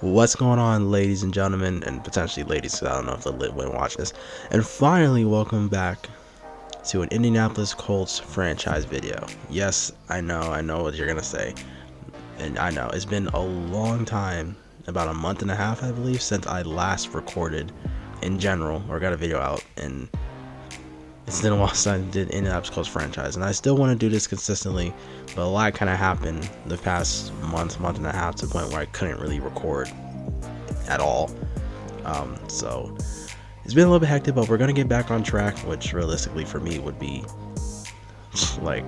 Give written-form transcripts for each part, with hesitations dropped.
What's going on, ladies and gentlemen, and potentially ladies, because I don't know if the lit women watch this. And finally, welcome back to an Indianapolis Colts franchise video. Yes, I know what you're gonna say, and I know it's been a long time, about a month and a half, I believe, since I last recorded in general or got a video out, and it's been a while since I did Indianapolis Colts franchise, and I still want to do this consistently, but a lot kind of happened the past month and a half to the point where I couldn't really record at all. So it's been a little bit hectic, but we're gonna get back on track, which realistically for me would be like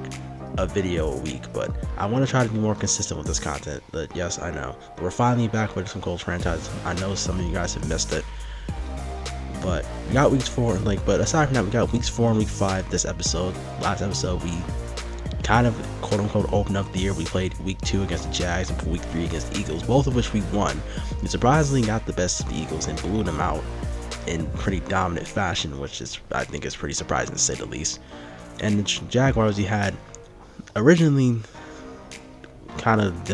a video a week, but I want to try to be more consistent with this content. But yes, I know we're finally back with some Colts franchise. I know some of you guys have missed it, but we got weeks 4 and but aside from that, we got weeks 4 and week 5. This episode, last episode, we kind of quote unquote opened up the year. We played week 2 against the Jags and week 3 against the Eagles, both of which we won. We surprisingly got the best of the Eagles and blew them out in pretty dominant fashion, which is, I think, is pretty surprising to say the least. And the Jaguars, we had originally kind of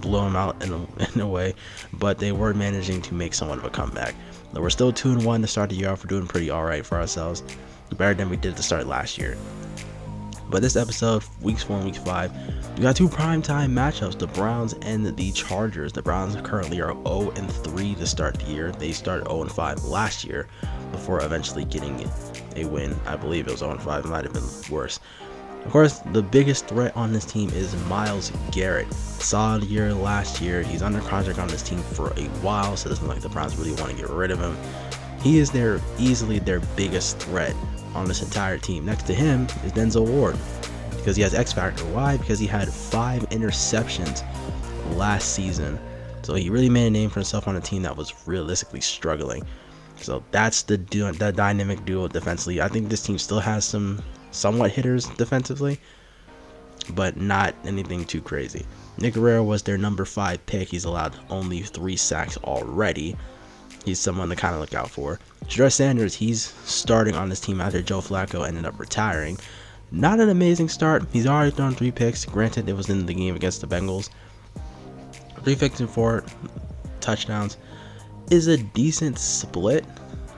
blew them out in a way, but they were managing to make somewhat of a comeback. We're still 2-1 to start the year off. We're doing pretty alright for ourselves, better than we did to start last year. But this episode, weeks 4 and week 5, we got 2 primetime matchups, the Browns and the Chargers. The Browns currently are 0-3 to start the year. They started 0-5 last year before eventually getting a win. I believe it was 0-5. It might have been worse. Of course, the biggest threat on this team is Myles Garrett. Solid year last year. He's under contract on this team for a while, so it doesn't look like the Browns really want to get rid of him. He is easily their biggest threat on this entire team. Next to him is Denzel Ward, because he has X factor. Why? Because he had 5 interceptions last season, so he really made a name for himself on a team that was realistically struggling. So that's the dynamic duo defensively. I think this team still has some somewhat hitters defensively, but not anything too crazy. Nick Guerrero was their number 5 pick. He's allowed only 3 sacks already. He's someone to kind of look out for. Shedeur Sanders, he's starting on this team after Joe Flacco ended up retiring. Not an amazing start. He's already thrown 3 picks. Granted, it was in the game against the Bengals. 3 picks and 4 touchdowns is a decent split,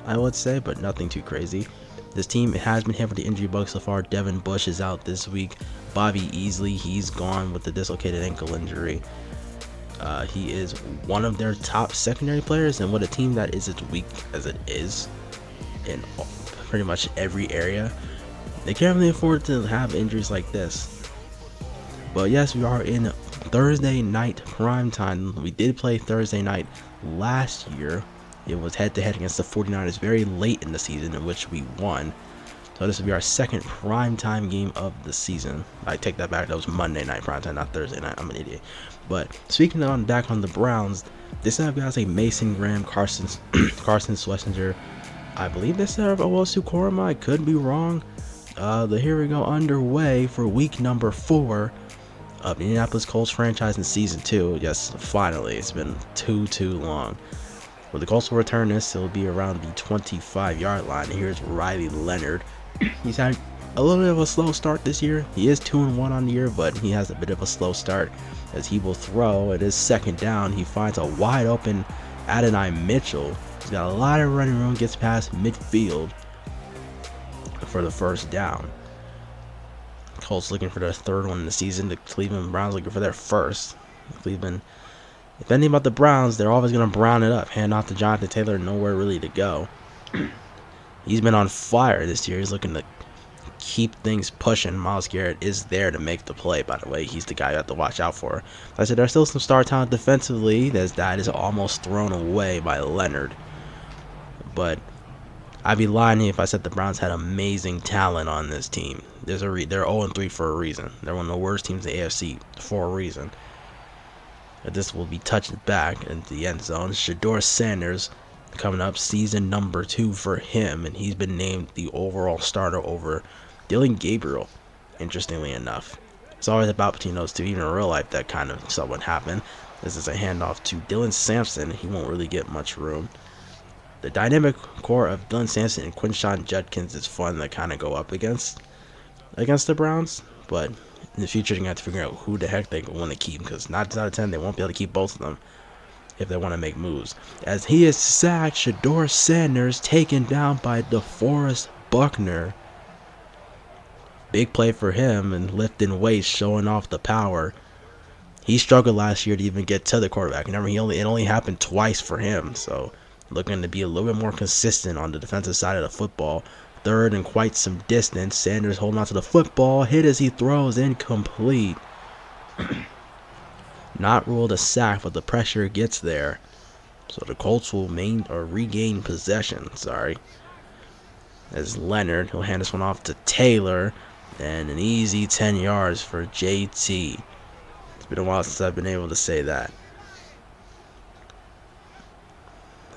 I would say, but nothing too crazy. This team has been hit with the injury bug so far. Devin Bush is out this week. Bobby Easley, he's gone with the dislocated ankle injury. He is one of their top secondary players, and with a team that is as weak as it is in pretty much every area, they can't really afford to have injuries like this. But yes, we are in Thursday night prime time. We did play Thursday night last year. It was head-to-head against the 49ers very late in the season, in which we won. So this will be our second primetime game of the season. I take that back. That was Monday night primetime, not Thursday night. I'm an idiot. But speaking back on the Browns, they still have guys like Mason Graham, Carson Schlesinger. I believe they still have Owosu Koroma. I could be wrong. Here we go underway for week number 4 of the Indianapolis Colts franchise in season 2. Yes, finally. It's been too long. Well, the Colts will return this. It'll be around the 25-yard line. Here's Riley Leonard. He's had a little bit of a slow start this year. He is 2-1 on the year, but he has a bit of a slow start as he will throw. It is second down. He finds a wide open Adonai Mitchell. He's got a lot of running room, gets past midfield for the first down. Colts looking for their 3rd one in the season. The Cleveland Browns looking for their 1st. Cleveland, if anything about the Browns, they're always going to brown it up. Hand off to Jonathan Taylor, nowhere really to go. He's been on fire this year. He's looking to keep things pushing. Myles Garrett is there to make the play, by the way. He's the guy you have to watch out for. Like I said, there's still some star talent defensively. That is almost thrown away by Leonard. But I'd be lying if I said the Browns had amazing talent on this team. They're 0-3 for a reason. They're one of the worst teams in the AFC for a reason. This will be touched back into the end zone. Shedeur Sanders coming up, season number 2 for him, and he's been named the overall starter over Dillon Gabriel, interestingly enough. It's always about between those two. Even in real life, that kind of somewhat happened. This is a handoff to Dylan Sampson. He won't really get much room. The dynamic core of Dylan Sampson and Quinshon Judkins is fun to kind of go up against the Browns, but in the future, they're going to have to figure out who the heck they want to keep, because 9 out of 10, they won't be able to keep both of them. if they want to make moves. As he is sacked, Shedeur Sanders taken down by DeForest Buckner. Big play for him and lifting weights, showing off the power. He struggled last year to even get to the quarterback. Remember, it only happened twice for him. So looking to be a little bit more consistent on the defensive side of the football. Third and quite some distance. Sanders holding on to the football. Hit as he throws, incomplete. Not ruled a sack, but the pressure gets there. So the Colts will regain possession. As Leonard, he'll hand this one off to Taylor. And an easy 10 yards for JT. It's been a while since I've been able to say that.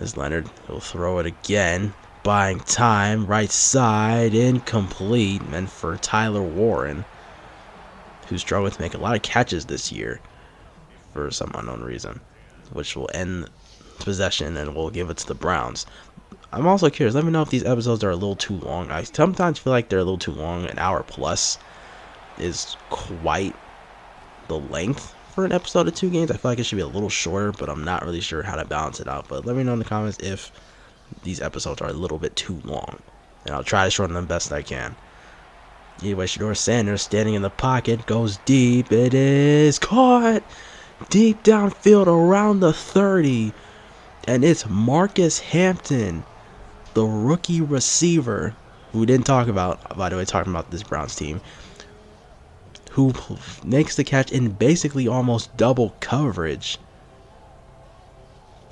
As Leonard, he'll throw it again. Buying time, right side, incomplete. Meant for Tyler Warren, who's struggled to make a lot of catches this year for some unknown reason, which will end possession and we'll give it to the Browns. I'm also curious, let me know if these episodes are a little too long. I sometimes feel like they're a little too long. An hour plus is quite the length for an episode of 2 games. I feel like it should be a little shorter, but I'm not really sure how to balance it out. But let me know in the comments if these episodes are a little bit too long, and I'll try to shorten them best I can. Anyway, Shedeur Sanders standing in the pocket, goes deep. It is caught deep downfield around the 30, and it's Marcus Hampton, the rookie receiver, who we didn't talk about, by the way, talking about this Browns team, who makes the catch in basically almost double coverage.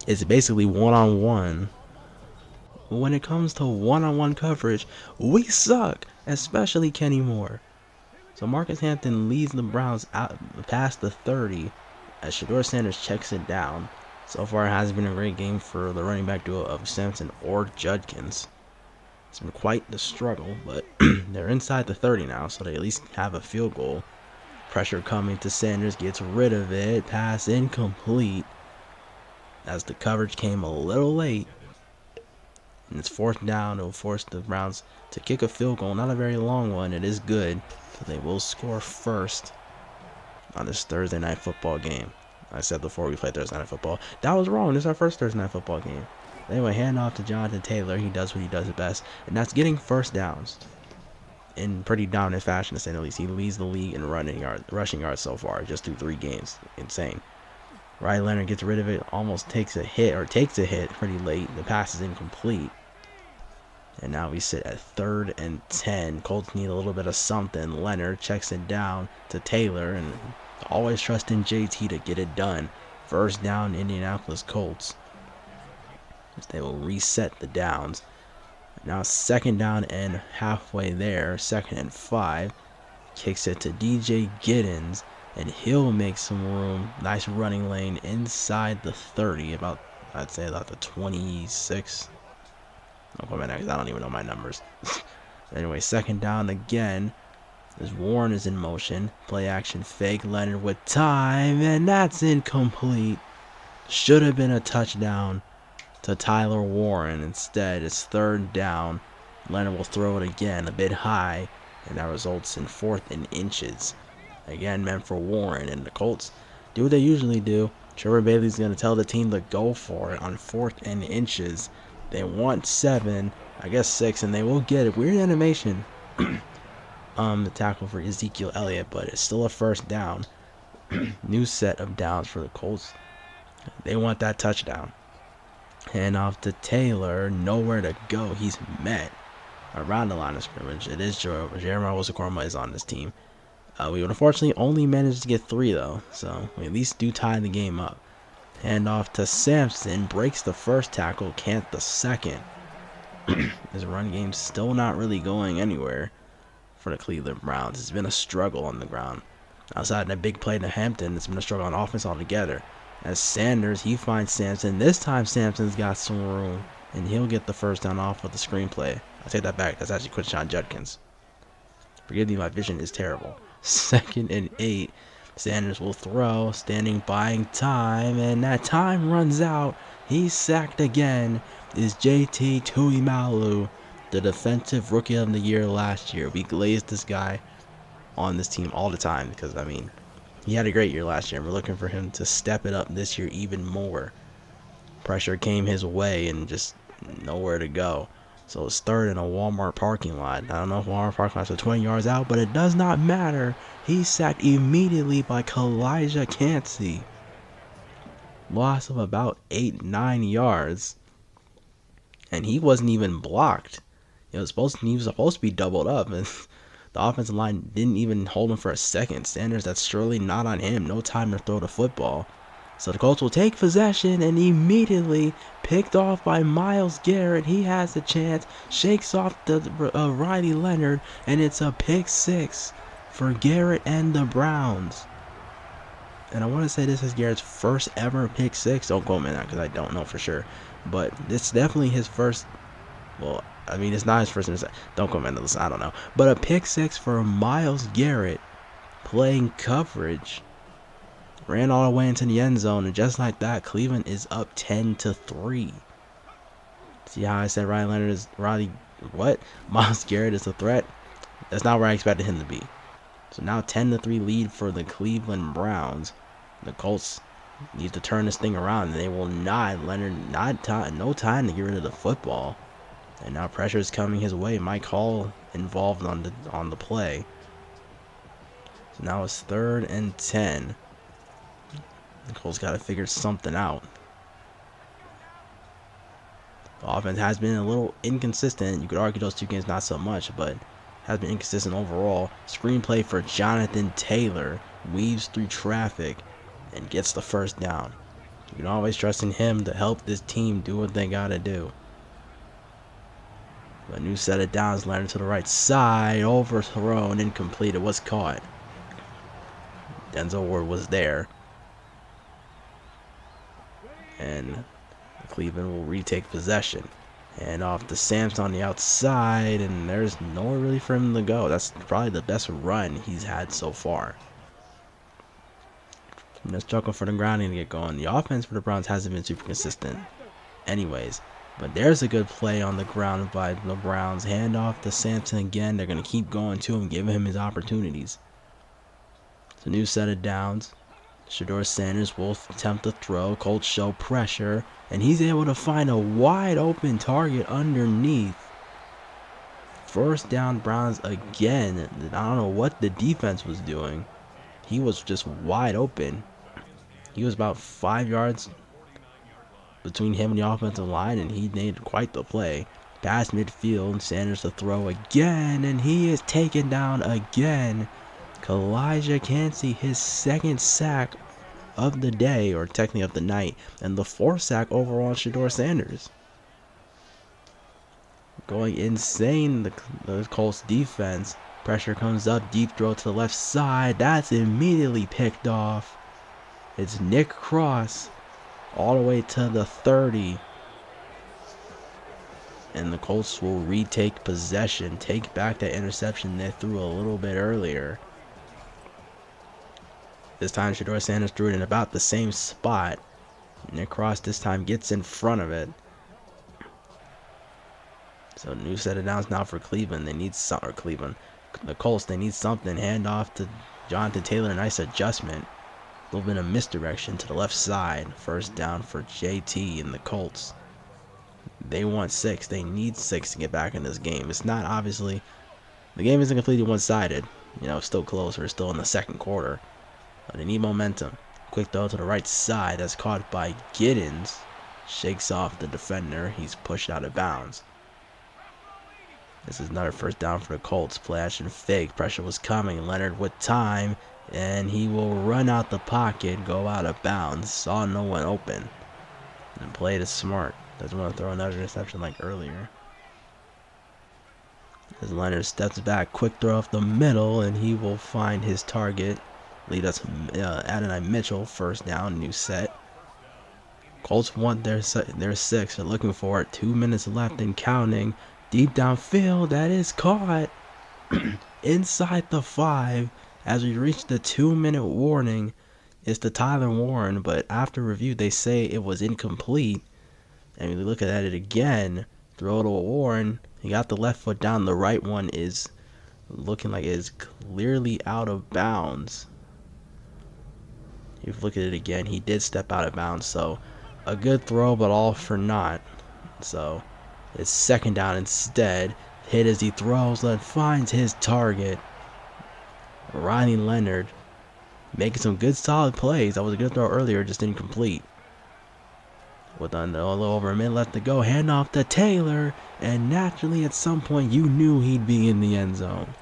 It's basically one-on-one. When it comes to one-on-one coverage, we suck, especially Kenny Moore. So Marcus Hampton leads the Browns out past the 30 as Shedeur Sanders checks it down. So far, it hasn't been a great game for the running back duo of Sampson or Judkins. It's been quite the struggle, but they're inside the 30 now, so they at least have a field goal. Pressure coming to Sanders, gets rid of it. Pass incomplete as the coverage came a little late. And it's 4th down. It will force the Browns to kick a field goal. Not a very long one. It is good. So they will score first on this Thursday night football game. I said before we played Thursday night football. That was wrong. This is our first Thursday night football game. Anyway, hand off to Jonathan Taylor. He does what he does best, and that's getting first downs in pretty dominant fashion, to say the least. He leads the league in rushing yards so far, just through 3 games. Insane. Right, Leonard gets rid of it, almost takes a hit pretty late. The pass is incomplete. And now we sit at 3rd and 10. Colts need a little bit of something. Leonard checks it down to Taylor, and always trusting JT to get it done. First down, Indianapolis Colts. They will reset the downs. Now 2nd down and halfway there. 2nd and 5. Kicks it to DJ Giddens, and he'll make some room. Nice running lane inside the 30. I'd say about the 26. I don't even know my numbers. Anyway, 2nd down again. As Warren is in motion. Play action fake. Leonard with time, and that's incomplete. Should have been a touchdown to Tyler Warren. Instead, it's 3rd down. Leonard will throw it again, a bit high, and that results in 4th and inches. Again, meant for Warren, and the Colts do what they usually do. Trevor Bailey's going to tell the team to go for it on 4th and inches. They want 7, I guess 6, and they will get it. Weird animation. The tackle for Ezekiel Elliott, but it's still a 1st down. New set of downs for the Colts. They want that touchdown. Hand off to Taylor. Nowhere to go. He's met around the line of scrimmage. It is Jeremiah Owusu-Koramoah is on this team. We would unfortunately only managed to get 3, though, so we at least do tie the game up. Hand off to Sampson. Breaks the 1st tackle. Can't the 2nd. His run game's still not really going anywhere for the Cleveland Browns. It's been a struggle on the ground. Outside of that big play to Hampton, it's been a struggle on offense altogether. As Sanders, he finds Sampson. This time Sampson's got some room, and he'll get the 1st down off of the screenplay. I take that back. That's actually Quinshon Judkins. Forgive me, my vision is terrible. 2nd and 8. Sanders will throw, standing, buying time, and that time runs out. He's sacked again. Is JT Tuimoloau, the defensive rookie of the year last year. We glazed this guy on this team all the time because, he had a great year last year, and we're looking for him to step it up this year even more. Pressure came his way and just nowhere to go. So it's third in a Walmart parking lot. I don't know if Walmart parking lots are 20 yards out, but it does not matter. He's sacked immediately by Elijah Cansey. Loss of about 8-9 yards. And he wasn't even blocked. He was supposed to be doubled up, and the offensive line didn't even hold him for a second. Sanders, that's surely not on him. No time to throw the football. So the Colts will take possession, and immediately picked off by Myles Garrett. He has a chance, shakes off the Riley Leonard, and it's a pick six for Garrett and the Browns. And I want to say this is Garrett's first ever pick six. Don't quote me on that because I don't know for sure. But it's definitely his first. Well, I mean, it's not his first. Don't quote me on this. I don't know. But a pick six for Myles Garrett playing coverage. Ran all the way into the end zone. And just like that, Cleveland is up 10-3. See how I said Myles Garrett is a threat? That's not where I expected him to be. So now 10-3 lead for the Cleveland Browns. The Colts need to turn this thing around, and they will not. Leonard, no time to get rid of the football. And now pressure is coming his way. Mike Hall involved on the play. So now it's 3rd and 10. The Colts got to figure something out. The offense has been a little inconsistent. You could argue those two games not so much, but has been inconsistent overall. Screenplay for Jonathan Taylor. Weaves through traffic and gets the first down. You can always trust in him to help this team do what they got to do. A new set of downs. Landed to the right side. Overthrown. Incomplete. It was caught. Denzel Ward was there. And Cleveland will retake possession. And off to Samson on the outside, and there's nowhere really for him to go. That's probably the best run he's had so far. Just struggling for the grounding to get going. The offense for the Browns hasn't been super consistent anyways. But there's a good play on the ground by the Browns. Hand off to Samson again. They're going to keep going to him, giving him his opportunities. It's a new set of downs. Shedeur Sanders will attempt to throw. Colts show pressure. And he's able to find a wide open target underneath. First down Browns again. I don't know what the defense was doing. He was just wide open. He was about 5 yards between him and the offensive line, and he made quite the play. Past midfield, Sanders to throw again, and he is taken down again. Elijah Cansey, his second sack of the day, or technically of the night, and the 4th sack overall on Shedeur Sanders. Going insane, the Colts defense. Pressure comes up, deep throw to the left side. That's immediately picked off. It's Nick Cross all the way to the 30. And the Colts will retake possession, take back that interception they threw a little bit earlier. This time Shedeur Sanders threw it in about the same spot. Nick Cross this time gets in front of it. So new set of downs now for Cleveland. They need the Colts, they need something. Hand off to Jonathan Taylor. Nice adjustment. A little bit of misdirection to the left side. First down for JT and the Colts. They want 6. They need 6 to get back in this game. It's not, obviously, the game isn't completely one-sided. You know, it's still close. We're still in the second quarter. But they need momentum. Quick throw to the right side. That's caught by Giddens. Shakes off the defender. He's pushed out of bounds. This is another first down for the Colts. Play action fake. Pressure was coming. Leonard with time. And he will run out the pocket. Go out of bounds. Saw no one open. And played it smart. Doesn't want to throw another interception like earlier. As Leonard steps back. Quick throw off the middle. And he will find his target. Lead us Adonai Mitchell. First down. New set. Colts want their 6. They're looking for it. 2 minutes left and counting. Deep downfield, that is caught inside the 5 as we reach the 2-minute warning. It's to Tyler Warren, but after review, they say it was incomplete. And we look at it again, throw to Warren. He got the left foot down. The right one is looking like it is clearly out of bounds. If you look at it again, he did step out of bounds, so A good throw, but all for naught. So it's second down instead. Hit as he throws, then finds his target. Ronnie Leonard making some good solid plays. That was a good throw earlier, just didn't complete. With a little over a minute left to go, hand off to Taylor, and naturally at some point you knew he'd be in the end zone.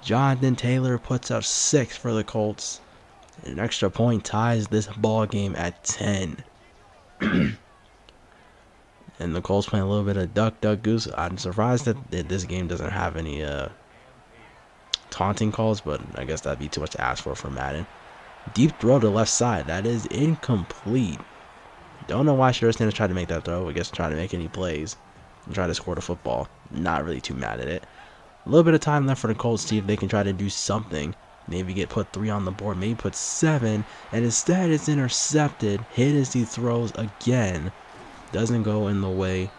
Jonathan Taylor puts up 6 for the Colts. An extra point ties this ball game at 10. And the Colts playing a little bit of duck, duck, goose. I'm surprised that this game doesn't have any taunting calls, but I guess that'd be too much to ask for Madden. Deep throw to left side. That is incomplete. Don't know why Sanders tried to make that throw. I guess trying to make any plays and try to score the football. Not really too mad at it. A little bit of time left for the Colts to see if they can try to do something. Maybe put 3 on the board. Maybe put 7. And instead it's intercepted. Hit as he throws again. Doesn't go in the way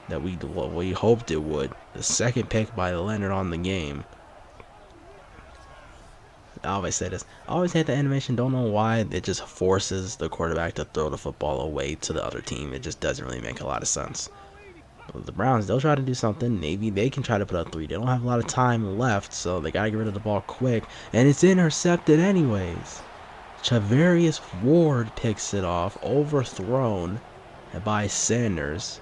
that we hoped it would. The second pick by Leonard on the game. I always say this. I always hate the animation. Don't know why. It just forces the quarterback to throw the football away to the other team. It just doesn't really make a lot of sense. But the Browns, they'll try to do something. Maybe they can try to put up 3. They don't have a lot of time left, so they got to get rid of the ball quick. And it's intercepted anyways. Charvarius Ward picks it off. Overthrown by Sanders.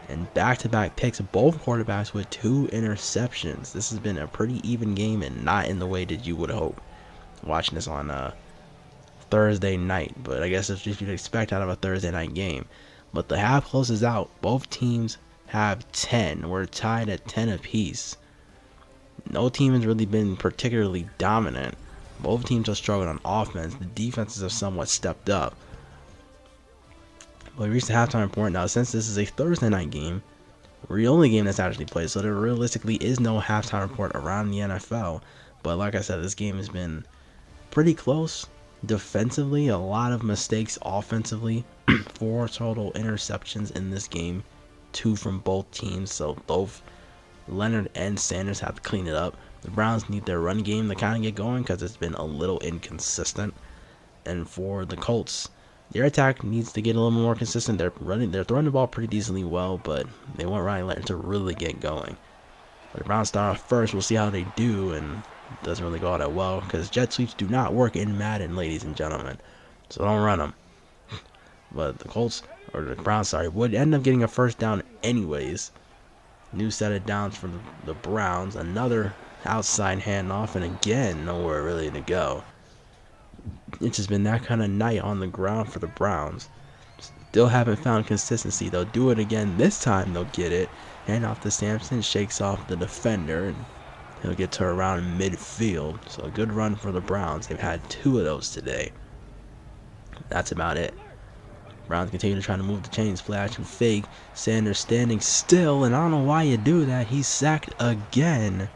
And back-to-back picks, both quarterbacks with 2 interceptions. This has been a pretty even game and not in the way that you would hope. Watching this on Thursday night, but I guess it's what you'd expect out of a Thursday night game. But the half closes out. Both teams have 10. We're tied at 10 apiece. No team has really been particularly dominant. Both teams are struggling on offense. The defenses have somewhat stepped up. But we reached the halftime point now. Since this is a Thursday night game, we're the only game that's actually played, so there realistically is no halftime report around the NFL. But like I said, this game has been pretty close. Defensively, a lot of mistakes offensively. 4 total interceptions in this game, 2 from both teams, so both Leonard and Sanders have to clean it up. The Browns need their run game to kind of get going because it's been a little inconsistent. And for the Colts, their attack needs to get a little more consistent. They're throwing the ball pretty decently well, but they want Ronnie Leonard to really get going. But the Browns start off first. We'll see how they do, and it doesn't really go all that well because jet sweeps do not work in Madden, ladies and gentlemen. So don't run them. But the Colts, or the Browns, sorry, would end up getting a first down anyways. New set of downs for the Browns. Another outside handoff, and again, nowhere really to go. It's just been that kind of night on the ground for the Browns. Still haven't found consistency. They'll do it again. This time they'll get it. Hand off to Sampson, shakes off the defender, and he'll get to around midfield. So a good run for the Browns. They've had 2 of those today. That's about it. Browns continue to try to move the chains. Play action fake. Sanders standing still, and I don't know why you do that. He's sacked again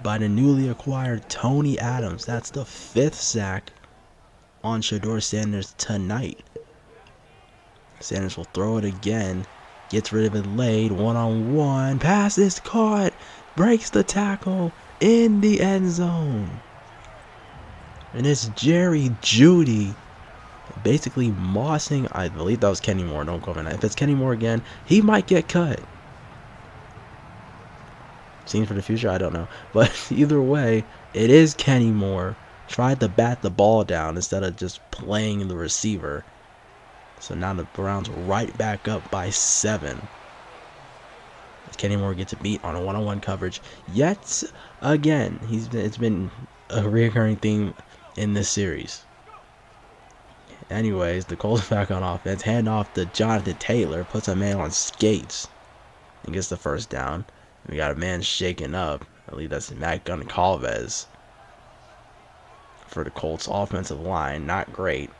by the newly acquired Tony Adams. That's the 5th sack on Shedeur Sanders tonight. Sanders will throw it again. Gets rid of it late. 1-on-1. Pass is caught. Breaks the tackle in the end zone. And it's Jerry Jeudy basically mossing. I believe that was Kenny Moore. Don't quote me. If it's Kenny Moore again, he might get cut. Scenes for the future, I don't know. But either way, it is Kenny Moore. Tried to bat the ball down instead of just playing the receiver. So now the Browns right back up by 7. Kenny Moore gets a beat on a 1-on-1 coverage. Yet again, it's been a recurring theme in this series. Anyways, the Colts back on offense. Hand off to Jonathan Taylor. Puts a man on skates and gets the first down. We got a man shaken up. I believe that's Matt Goncalves for the Colts offensive line. Not great.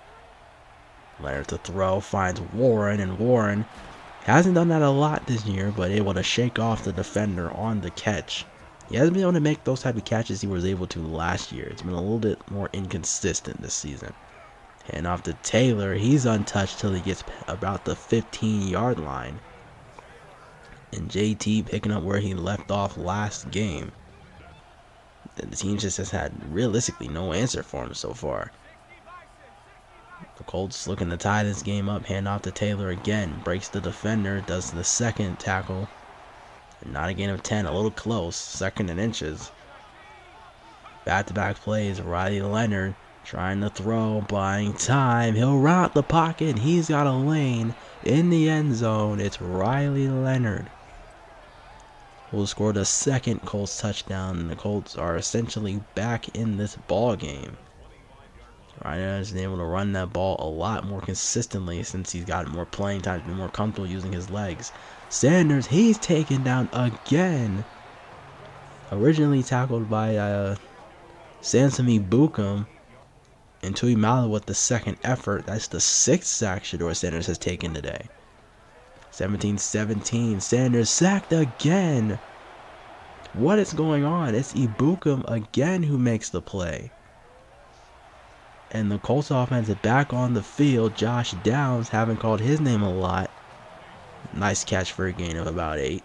Leonard to throw. Finds Warren. And Warren hasn't done that a lot this year, but able to shake off the defender on the catch. He hasn't been able to make those type of catches he was able to last year. It's been a little bit more inconsistent this season. Hand off to Taylor. He's untouched till he gets about the 15-yard line. And JT picking up where he left off last game. The team just has had realistically no answer for him so far. The Colts looking to tie this game up. Hand off to Taylor again. Breaks the defender. Does the second tackle. Not a gain of 10. A little close. Second and inches. Back-to-back plays. Riley Leonard trying to throw. Buying time. He'll run out the pocket. He's got a lane in the end zone. It's Riley Leonard who scored a second Colts touchdown. And the Colts are essentially back in this ball game. Ryan has been able to run that ball a lot more consistently since he's got more playing time, been more comfortable using his legs. Sanders, he's taken down again. Originally tackled by Sansami Bukum and Tui Mala with the second effort. That's the 6th sack Shedeur Sanders has taken today. 17-17. Sanders sacked again. What is going on? It's Ibukum again who makes the play. And the Colts offense is back on the field. Josh Downs, haven't called his name a lot. Nice catch for a gain of about 8.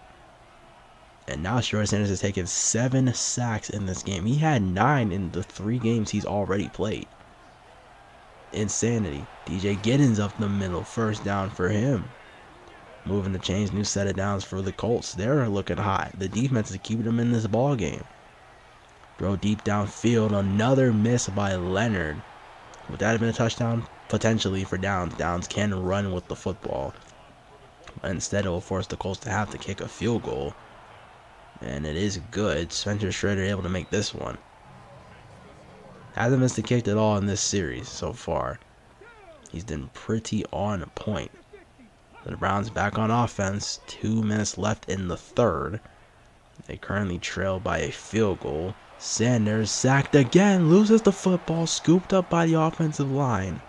And now Shedeur Sanders has taken 7 sacks in this game. He had 9 in the 3 games he's already played. Insanity. DJ Giddens up the middle. First down for him. Moving the chains. New set of downs for the Colts. They're looking hot. The defense is keeping them in this ball game. Throw deep downfield. Another miss by Leonard. Would that have been a touchdown? Potentially for Downs. Downs can run with the football. But instead, it will force the Colts to have to kick a field goal. And it is good. Spencer Schrader able to make this one. Hasn't missed a kick at all in this series so far. He's been pretty on point. The Browns back on offense. 2 minutes left in the third. They currently trail by a field goal. Sanders sacked again, loses the football, scooped up by the offensive line.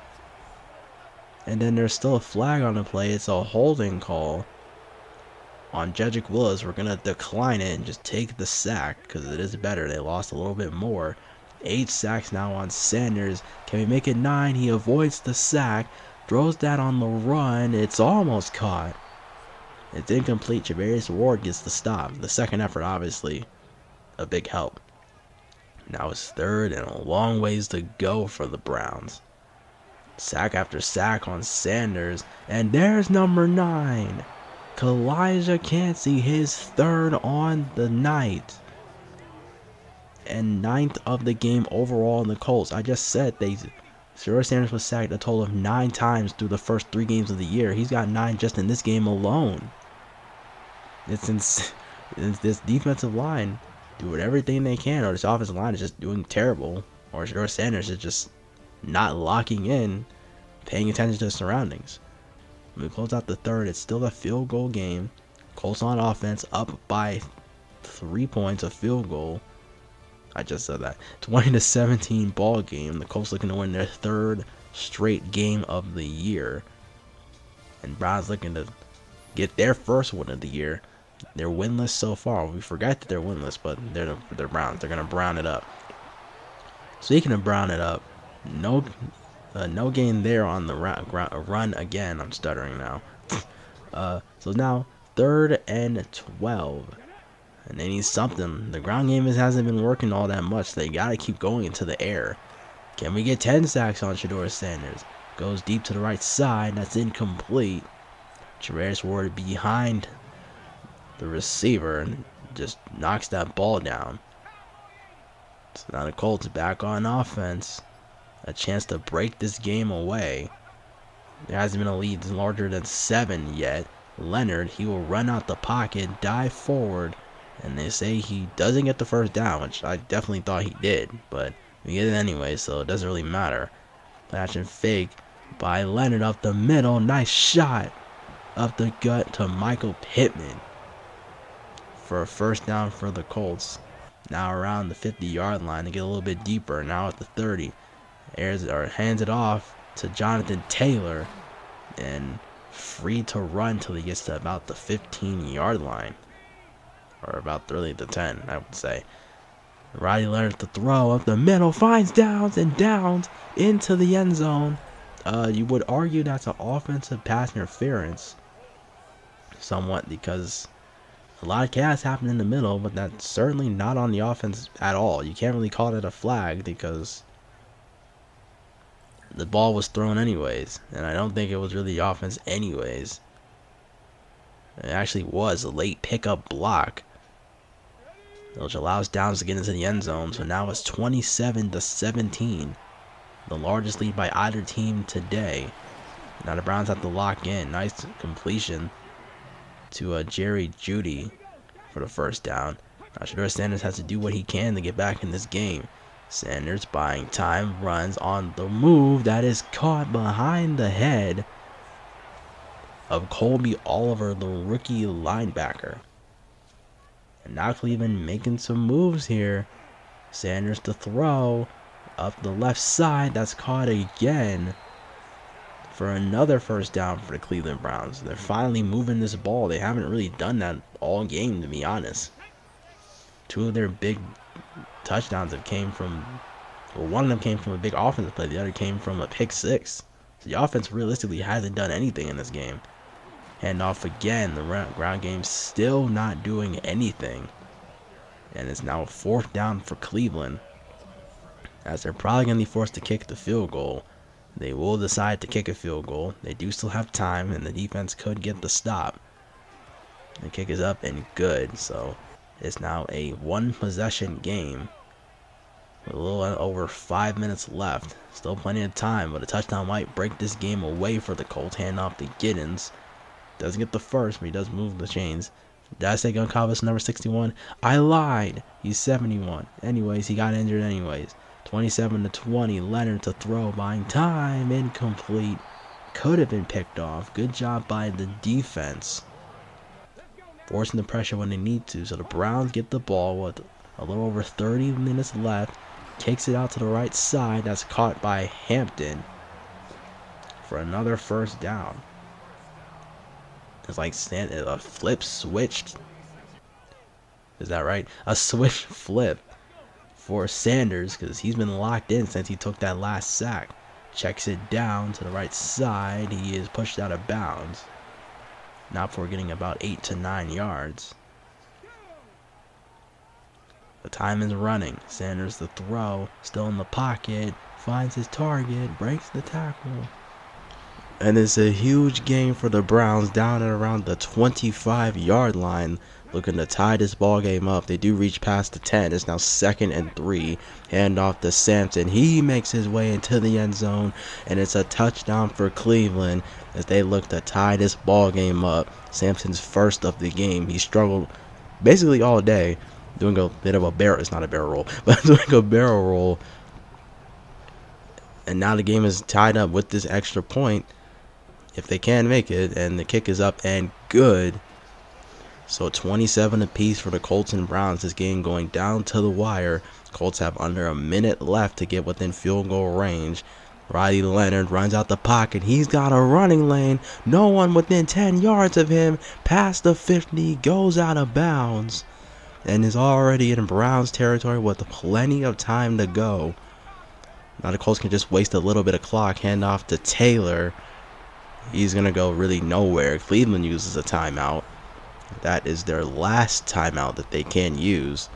And then there's still a flag on the play. It's a holding call on Jedrick Willis. We're going to decline it and just take the sack because it is better. They lost a little bit more. 8 sacks now on Sanders. Can we make it 9? He avoids the sack, throws that on the run. It's almost caught. It's incomplete. Javarius Ward gets the stop. The second effort, obviously, a big help. Now it's third and a long ways to go for the Browns. Sack after sack on Sanders. And there's number 9. Kalijah Cansey, his third on the night. And 9th of the game overall in the Colts. I just said Shedeur Sanders was sacked a total of 9 times through the first 3 games of the year. He's got 9 just in this game alone. It's this defensive line doing everything they can, or this offensive line is just doing terrible, or Shedeur Sanders is just not locking in, paying attention to the surroundings. When we close out the third, it's still a field goal game. Colts on offense, up by 3 points, a field goal. I just said that. 20-17 ball game. The Colts looking to win their 3rd straight game of the year. And Browns looking to get their first win of the year. They're winless so far. We forgot that they're winless, but they're Browns. They're gonna brown it up. Speaking of brown it up, no gain there on the run again. I'm stuttering now. So now 3rd and 12, and they need something. The ground game hasn't been working all that much. They gotta keep going into the air. Can we get 10 sacks on Shedeur Sanders? Goes deep to the right side. That's incomplete. Javarius Ward behind the receiver and just knocks that ball down. So now the Colts back on offense. A chance to break this game away. There hasn't been a lead larger than 7 yet. Leonard, he will run out the pocket, dive forward, and they say he doesn't get the first down, which I definitely thought he did, but we get it anyway, so it doesn't really matter. Patch and fake by Leonard up the middle. Nice shot up the gut to Michael Pittman for a first down for the Colts. Now around the 50-yard line to get a little bit deeper. Now at the 30. Hands it off to Jonathan Taylor. And free to run till he gets to about the 15-yard line. Or about really the 10, I would say. Riley Leonard to throw up the middle. Finds Downs and Downs into the end zone. You would argue that's an offensive pass interference. Somewhat, because a lot of chaos happened in the middle, but that's certainly not on the offense at all. You can't really call it a flag because the ball was thrown anyways, and I don't think it was really offense anyways. It actually was a late pickup block, which allows Downs to get into the end zone. So now it's 27-17, the largest lead by either team today. Now the Browns have to lock in. Nice completion to Jerry Jeudy for the first down. Now Shedeur Sanders has to do what he can to get back in this game. Sanders buying time, runs on the move. That is caught behind the head of Colby Oliver, the rookie linebacker. And now Cleveland making some moves here. Sanders to throw up the left side. That's caught again for another first down for the Cleveland Browns. They're finally moving this ball. They haven't really done that all game, to be honest. Two of their big touchdowns have came from, well, one of them came from a big offensive play. The other came from a pick six. So the offense realistically hasn't done anything in this game. Handoff again. The ground game still not doing anything. And it's now a fourth down for Cleveland, as they're probably going to be forced to kick the field goal. They will decide to kick a field goal. They do still have time, and the defense could get the stop. The kick is up and good, so it's now a one-possession game with a little over 5 minutes left. Still plenty of time, but a touchdown might break this game away for the Colts. Handoff to Giddens. Doesn't get the first, but he does move the chains. Did I say Goncalves number 61? I lied. He's 71. Anyways, he got injured anyways. 27-20. Leonard to throw, buying time. Incomplete. Could have been picked off. Good job by the defense, forcing the pressure when they need to. So the Browns get the ball with a little over 30 minutes left. Kicks it out to the right side. That's caught by Hampton for another first down. It's like a flip switched. Is that right? A switch flip for Sanders, because he's been locked in since he took that last sack. Checks it down to the right side. He is pushed out of bounds. Now for getting about 8 to 9 yards. The time is running. Sanders the throw. Still in the pocket. Finds his target. Breaks the tackle. And it's a huge game for the Browns down at around the 25-yard line, looking to tie this ball game up. They do reach past the 10. It's now 2nd and 3. Handoff to Sampson. He makes his way into the end zone, and it's a touchdown for Cleveland as they look to tie this ball game up. Sampson's first of the game. He struggled basically all day, doing a bit of a barrel. It's not a barrel roll, but doing a barrel roll. And now the game is tied up with this extra point, if they can make it, and the kick is up and good. So 27 apiece for the Colts and Browns. This game going down to the wire. Colts have under a minute left to get within field goal range. Riley Leonard runs out the pocket. He's got a running lane. No one within 10 yards of him. Past the 50, goes out of bounds, and is already in Browns territory with plenty of time to go. Now the Colts can just waste a little bit of clock. Handoff to Taylor. He's going to go really nowhere. Cleveland uses a timeout. That is their last timeout that they can use,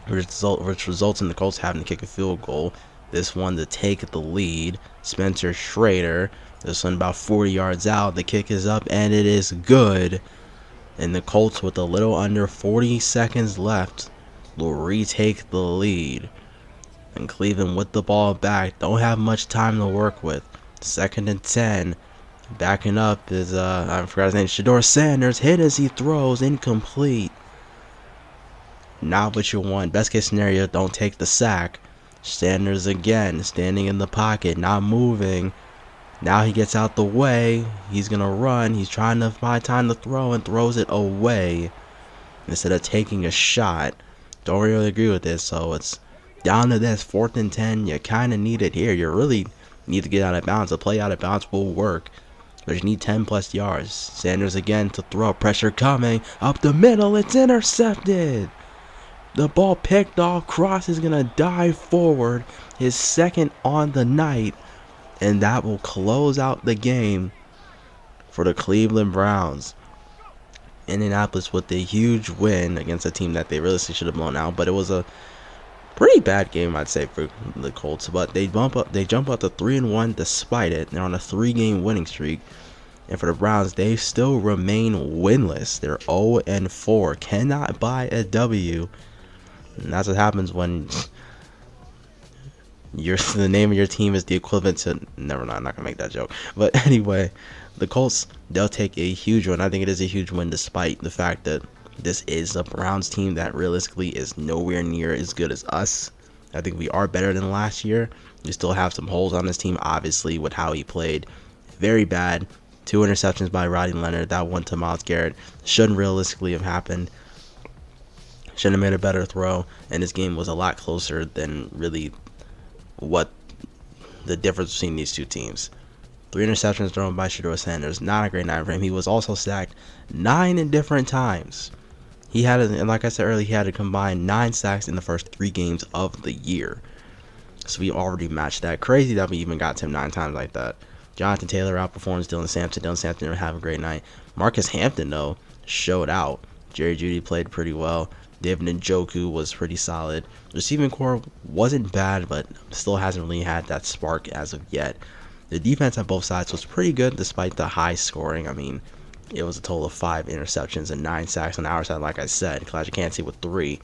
which results in the Colts having to kick a field goal. This one to take the lead. Spencer Schrader. This one about 40 yards out. The kick is up, and it is good. And the Colts, with a little under 40 seconds left, will retake the lead. And Cleveland with the ball back. Don't have much time to work with. 2nd and 10. Backing up is, I forgot his name, Shedeur Sanders. Hit as he throws. Incomplete. Not what you want. Best case scenario, don't take the sack. Sanders again, standing in the pocket, not moving. Now he gets out the way. He's going to run. He's trying to find time to throw and throws it away instead of taking a shot. Don't really agree with this. So it's down to this 4th and 10. You kind of need it here. You really need to get out of bounds. A play out of bounds will work, but you need 10 plus yards. Sanders again to throw. Pressure coming up the middle. It's intercepted. The ball picked off. Cross is going to dive forward. His second on the night. And that will close out the game for the Cleveland Browns. Indianapolis with a huge win against a team that they really should have blown out. But it was a Pretty bad game, I'd say, for the Colts, but they jump up to 3-1 despite it. They're on a 3-game winning streak. And for the Browns, they still remain winless. They're 0-4. Cannot buy a W. And that's what happens when the name of your team is the equivalent to... Never mind, I'm not going to make that joke. But anyway, the Colts, they'll take a huge win. I think it is a huge win despite the fact that this is a Browns team that realistically is nowhere near as good as us. I think we are better than last year. We still have some holes on this team, obviously, with how he played. Very bad. 2 interceptions by Rodney Leonard. That one to Myles Garrett shouldn't realistically have happened. Should have made a better throw. And this game was a lot closer than really what the difference between these two teams. 3 interceptions thrown by Shedeur Sanders. Not a great night for him. He was also sacked 9 different times. And like I said earlier, he had a combined 9 sacks in the first 3 games of the year. So we already matched that. Crazy that we even got to him 9 times like that. Jonathan Taylor outperforms Dylan Sampson. Dylan Sampson didn't have a great night. Marcus Hampton, though, showed out. Jerry Jeudy played pretty well. David Njoku was pretty solid. Receiving core wasn't bad, but still hasn't really had that spark as of yet. The defense on both sides was pretty good despite the high scoring. I mean, it was a total of 5 interceptions and 9 sacks on our side, like I said. Elijah Cansey with 3.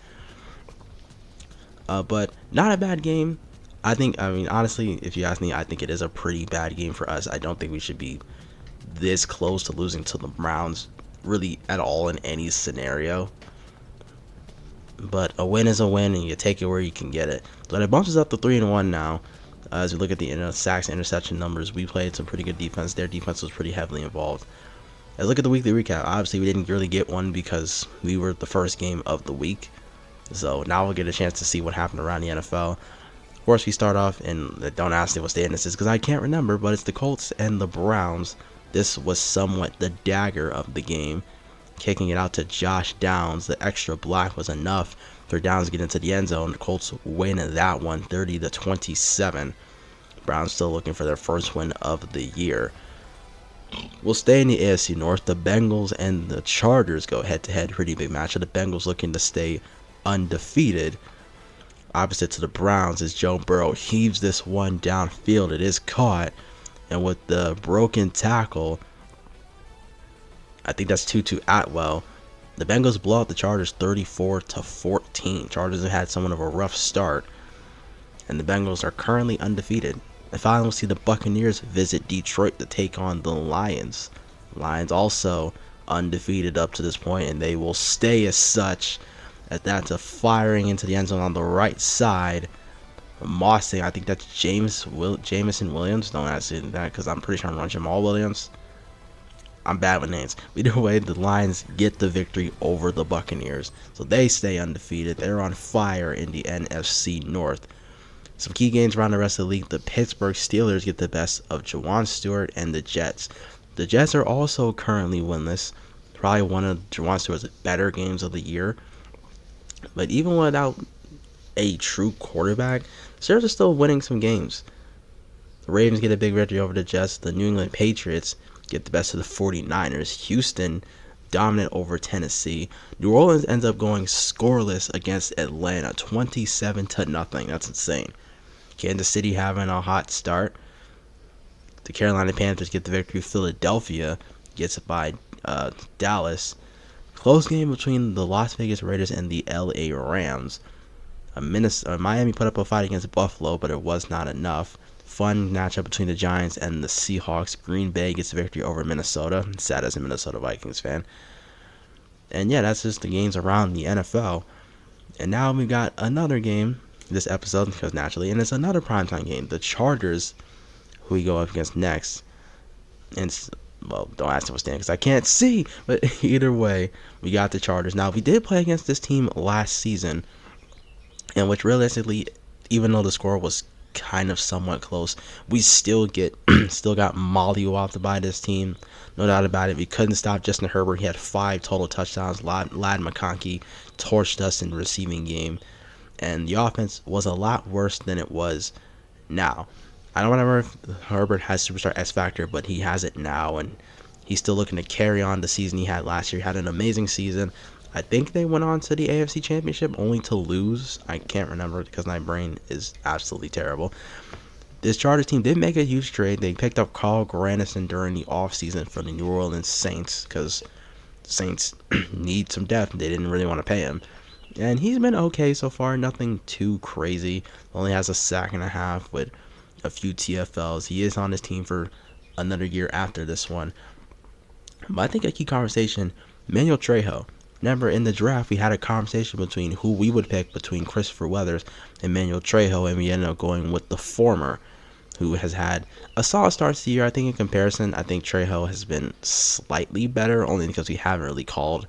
But not a bad game. Honestly, if you ask me, I think it is a pretty bad game for us. I don't think we should be this close to losing to the Browns really at all in any scenario. But a win is a win, and you take it where you can get it. But it bumps us up to 3-1 now. As we look at the sacks and interception numbers, we played some pretty good defense. Their defense was pretty heavily involved. Let's look at the weekly recap. Obviously, we didn't really get one because we were the first game of the week. So now we'll get a chance to see what happened around the NFL. Of course, we start off, and don't ask me what stand this is because I can't remember, but it's the Colts and the Browns. This was somewhat the dagger of the game. Kicking it out to Josh Downs. The extra block was enough for Downs to get into the end zone. The Colts win that one, 30-27. Browns still looking for their first win of the year. We'll stay in the AFC North. The Bengals and the Chargers go head-to-head. Pretty big matchup. The Bengals looking to stay undefeated. Opposite to the Browns as Joe Burrow heaves this one downfield. It is caught. And with the broken tackle, I think that's Tutu Atwell, the Bengals blow out the Chargers 34-14. Chargers have had somewhat of a rough start. And the Bengals are currently undefeated. And finally, we'll see the Buccaneers visit Detroit to take on the Lions. Lions also undefeated up to this point, and they will stay as such. As that's a firing into the end zone on the right side. Mossing, I think that's Jameson Williams. Don't ask me that because I'm pretty sure I'm on Jamal Williams. I'm bad with names. Either way, the Lions get the victory over the Buccaneers. So they stay undefeated. They're on fire in the NFC North. Some key games around the rest of the league. The Pittsburgh Steelers get the best of Juwan Stewart and the Jets. The Jets are also currently winless. Probably one of Juwan Stewart's better games of the year. But even without a true quarterback, the Steelers are still winning some games. The Ravens get a big victory over the Jets. The New England Patriots get the best of the 49ers. Houston dominant over Tennessee. New Orleans ends up going scoreless against Atlanta, 27-0. That's insane. Kansas City having a hot start. The Carolina Panthers get the victory. Philadelphia gets it by Dallas. Close game between the Las Vegas Raiders and the LA Rams. Miami put up a fight against Buffalo, but it was not enough. Fun matchup between the Giants and the Seahawks. Green Bay gets a victory over Minnesota. Sad as a Minnesota Vikings fan. And yeah, that's just the games around the NFL. And now we got another game this episode, because naturally, and it's another primetime game. The Chargers, who we go up against next. And well, don't ask me what stand because I can't see. But either way, we got the Chargers. Now, we did play against this team last season, in which realistically, even though the score was kind of somewhat close, we still got mollywopped by this team. No doubt about it. We couldn't stop Justin Herbert. He had 5 total touchdowns. Ladd McConkey torched us in the receiving game. And the offense was a lot worse than it was now. I don't remember if Herbert has superstar X factor, but he has it now, and he's still looking to carry on the season he had last year. He had an amazing season. I think they went on to the AFC Championship only to lose. I can't remember because my brain is absolutely terrible. This Chargers team did make a huge trade. They picked up Carl Granderson during the offseason for the New Orleans Saints because the Saints need some depth. They didn't really want to pay him. And he's been okay so far. Nothing too crazy. Only has a sack and a half with a few TFLs. He is on this team for another year after this one. But I think a key conversation, Manuel Trejo. Remember, in the draft, we had a conversation between who we would pick between Christopher Weathers and Manuel Trejo, and we ended up going with the former, who has had a solid start to the year. I think in comparison, I think Trejo has been slightly better, only because we haven't really called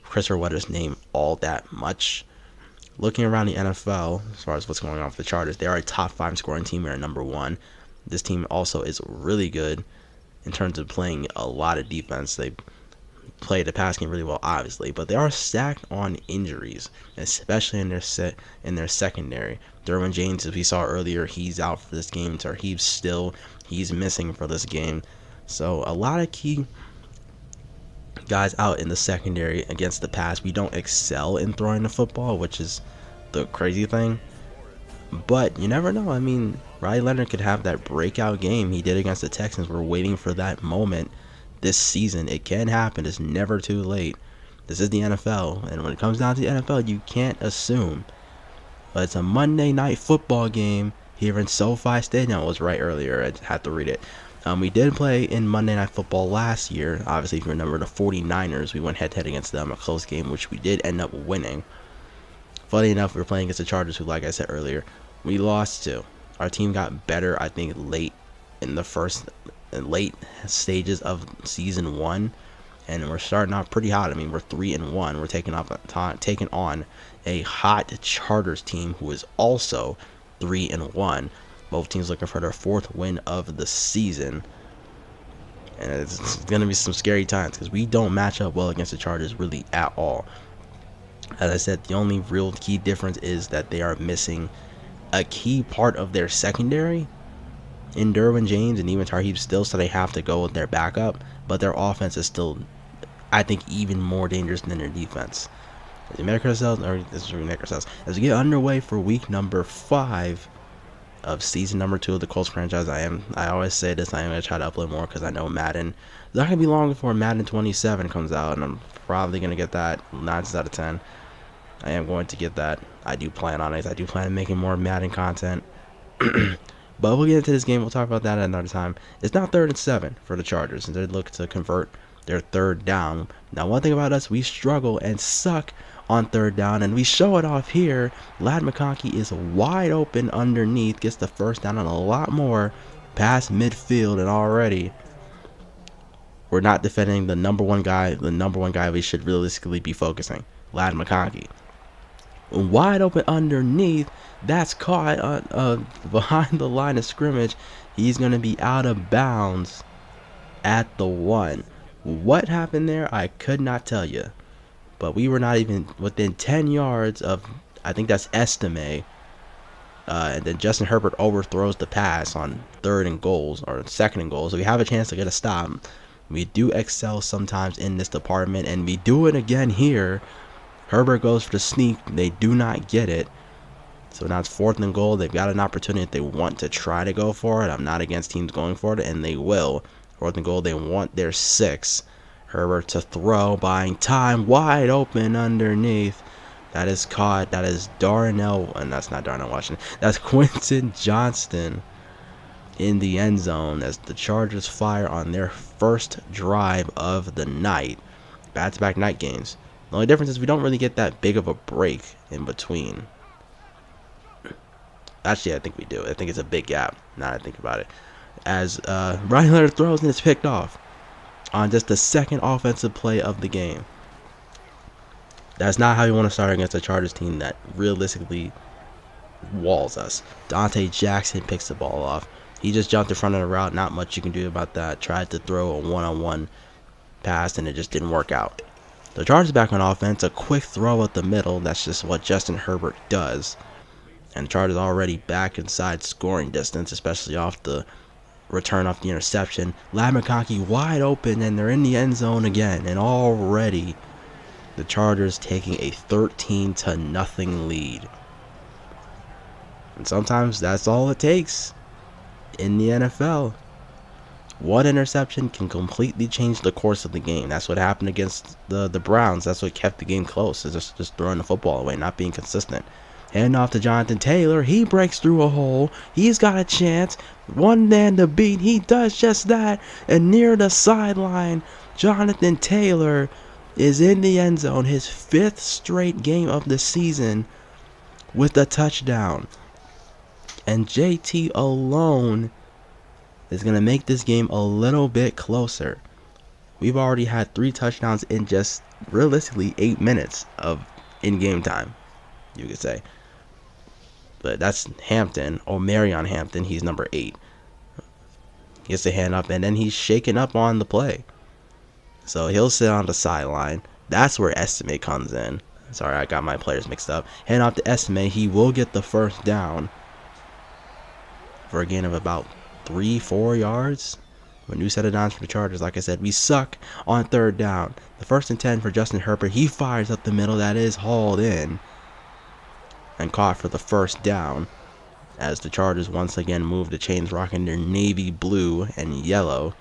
Christopher Weathers' name all that much. Looking around the NFL, as far as what's going on with the Chargers, they are a top 5 scoring team. They're number 1. This team also is really good in terms of playing a lot of defense. They play the pass game really well, obviously, but they are stacked on injuries, especially in their secondary. Derwin James, as we saw earlier, he's out for this game. He's missing for this game. So a lot of key guys out in the secondary against the pass. We don't excel in throwing the football, which is the crazy thing. But you never know. I mean, Riley Leonard could have that breakout game he did against the Texans. We're waiting for that moment this season. It can happen. It's never too late. This is the NFL, and when it comes down to the NFL, you can't assume. But it's a Monday night football game here in SoFi Stadium. I was right earlier. I had to read it. We did play in Monday Night Football last year. Obviously, if you remember the 49ers, we went head-to-head against them, a close game, which we did end up winning. Funny enough, we were playing against the Chargers, who, like I said earlier, we lost to. Our team got better, I think, late stages of season 1, and we're starting off pretty hot. I mean, we're 3-1. We're taking on a hot Chargers team who is also 3-1. Both teams looking for their 4th win of the season. And it's going to be some scary times because we don't match up well against the Chargers really at all. As I said, the only real key difference is that they are missing a key part of their secondary in Derwin James and even Tarheeb still, so they have to go with their backup. But their offense is still, I think, even more dangerous than their defense. As we get underway for week number 5 of season number 2 of the Colts franchise. I always say this, I am going to try to upload more because I know Madden. It's not going to be long before Madden 27 comes out, and I'm probably going to get that 9 out of 10. I am going to get that. I do plan on it. I do plan on making more Madden content. But we'll get into this game. We'll talk about that at another time. It's now 3rd and 7 for the Chargers, and they look to convert their 3rd down. Now, one thing about us, we struggle and suck on 3rd down, and we show it off here. Ladd McConkey is wide open underneath, gets the 1st down and a lot more past midfield, and already we're not defending the number one guy we should realistically be focusing, Ladd McConkey. Wide open underneath, that's caught behind the line of scrimmage. He's going to be out of bounds at the 1. What happened there, I could not tell you. But we were not even within 10 yards of, I think that's Estime. And then Justin Herbert overthrows the pass on 3rd and goals, or 2nd and goals. So we have a chance to get a stop. We do excel sometimes in this department, and we do it again here. Herbert goes for the sneak. They do not get it. So now it's 4th and goal. They've got an opportunity if they want to try to go for it. I'm not against teams going for it, and they will. 4th and goal, they want their 6. Herbert to throw, buying time, wide open underneath. That is caught. That is Darnell, and that's not Darnell Washington. That's Quentin Johnston in the end zone as the Chargers fire on their 1st drive of the night. Back-to-back night games. The only difference is we don't really get that big of a break in between. Actually, I think we do. I think it's a big gap, now that I think about it. As Riley Leonard throws and it's picked off on just the 2nd offensive play of the game. That's not how you want to start against a Chargers team that realistically walls us. Dante Jackson picks the ball off. He just jumped in front of the route. Not much you can do about that. Tried to throw a one-on-one pass, and it just didn't work out. The Chargers back on offense. A quick throw at the middle. That's just what Justin Herbert does. And the Chargers already back inside scoring distance, especially off the return off the interception. Lamikaki wide open, and they're in the end zone again. And already the Chargers taking a 13-0 lead. And sometimes that's all it takes in the NFL. One interception can completely change the course of the game. That's what happened against the Browns. That's what kept the game close, is just throwing the football away, not being consistent. Hand off to Jonathan Taylor. He breaks through a hole. He's got a chance. One man to beat. He does just that. And near the sideline, Jonathan Taylor is in the end zone. His 5th straight game of the season with a touchdown. And JT alone is going to make this game a little bit closer. We've already had 3 touchdowns in just realistically 8 minutes of in-game time, you could say. But that's Hampton, or Marion Hampton. He's number 8. He gets the hand up, and then he's shaken up on the play. So he'll sit on the sideline. That's where Estimate comes in. Sorry, I got my players mixed up. Hand off to Estimate. He will get the first down for a gain of about 3-4 yards. A new set of downs for the Chargers. Like I said, we suck on 3rd down. The 1st and 10 for Justin Herbert. He fires up the middle. That is hauled in and caught for the first down, as the Chargers once again move the chains, rocking their navy blue and yellow.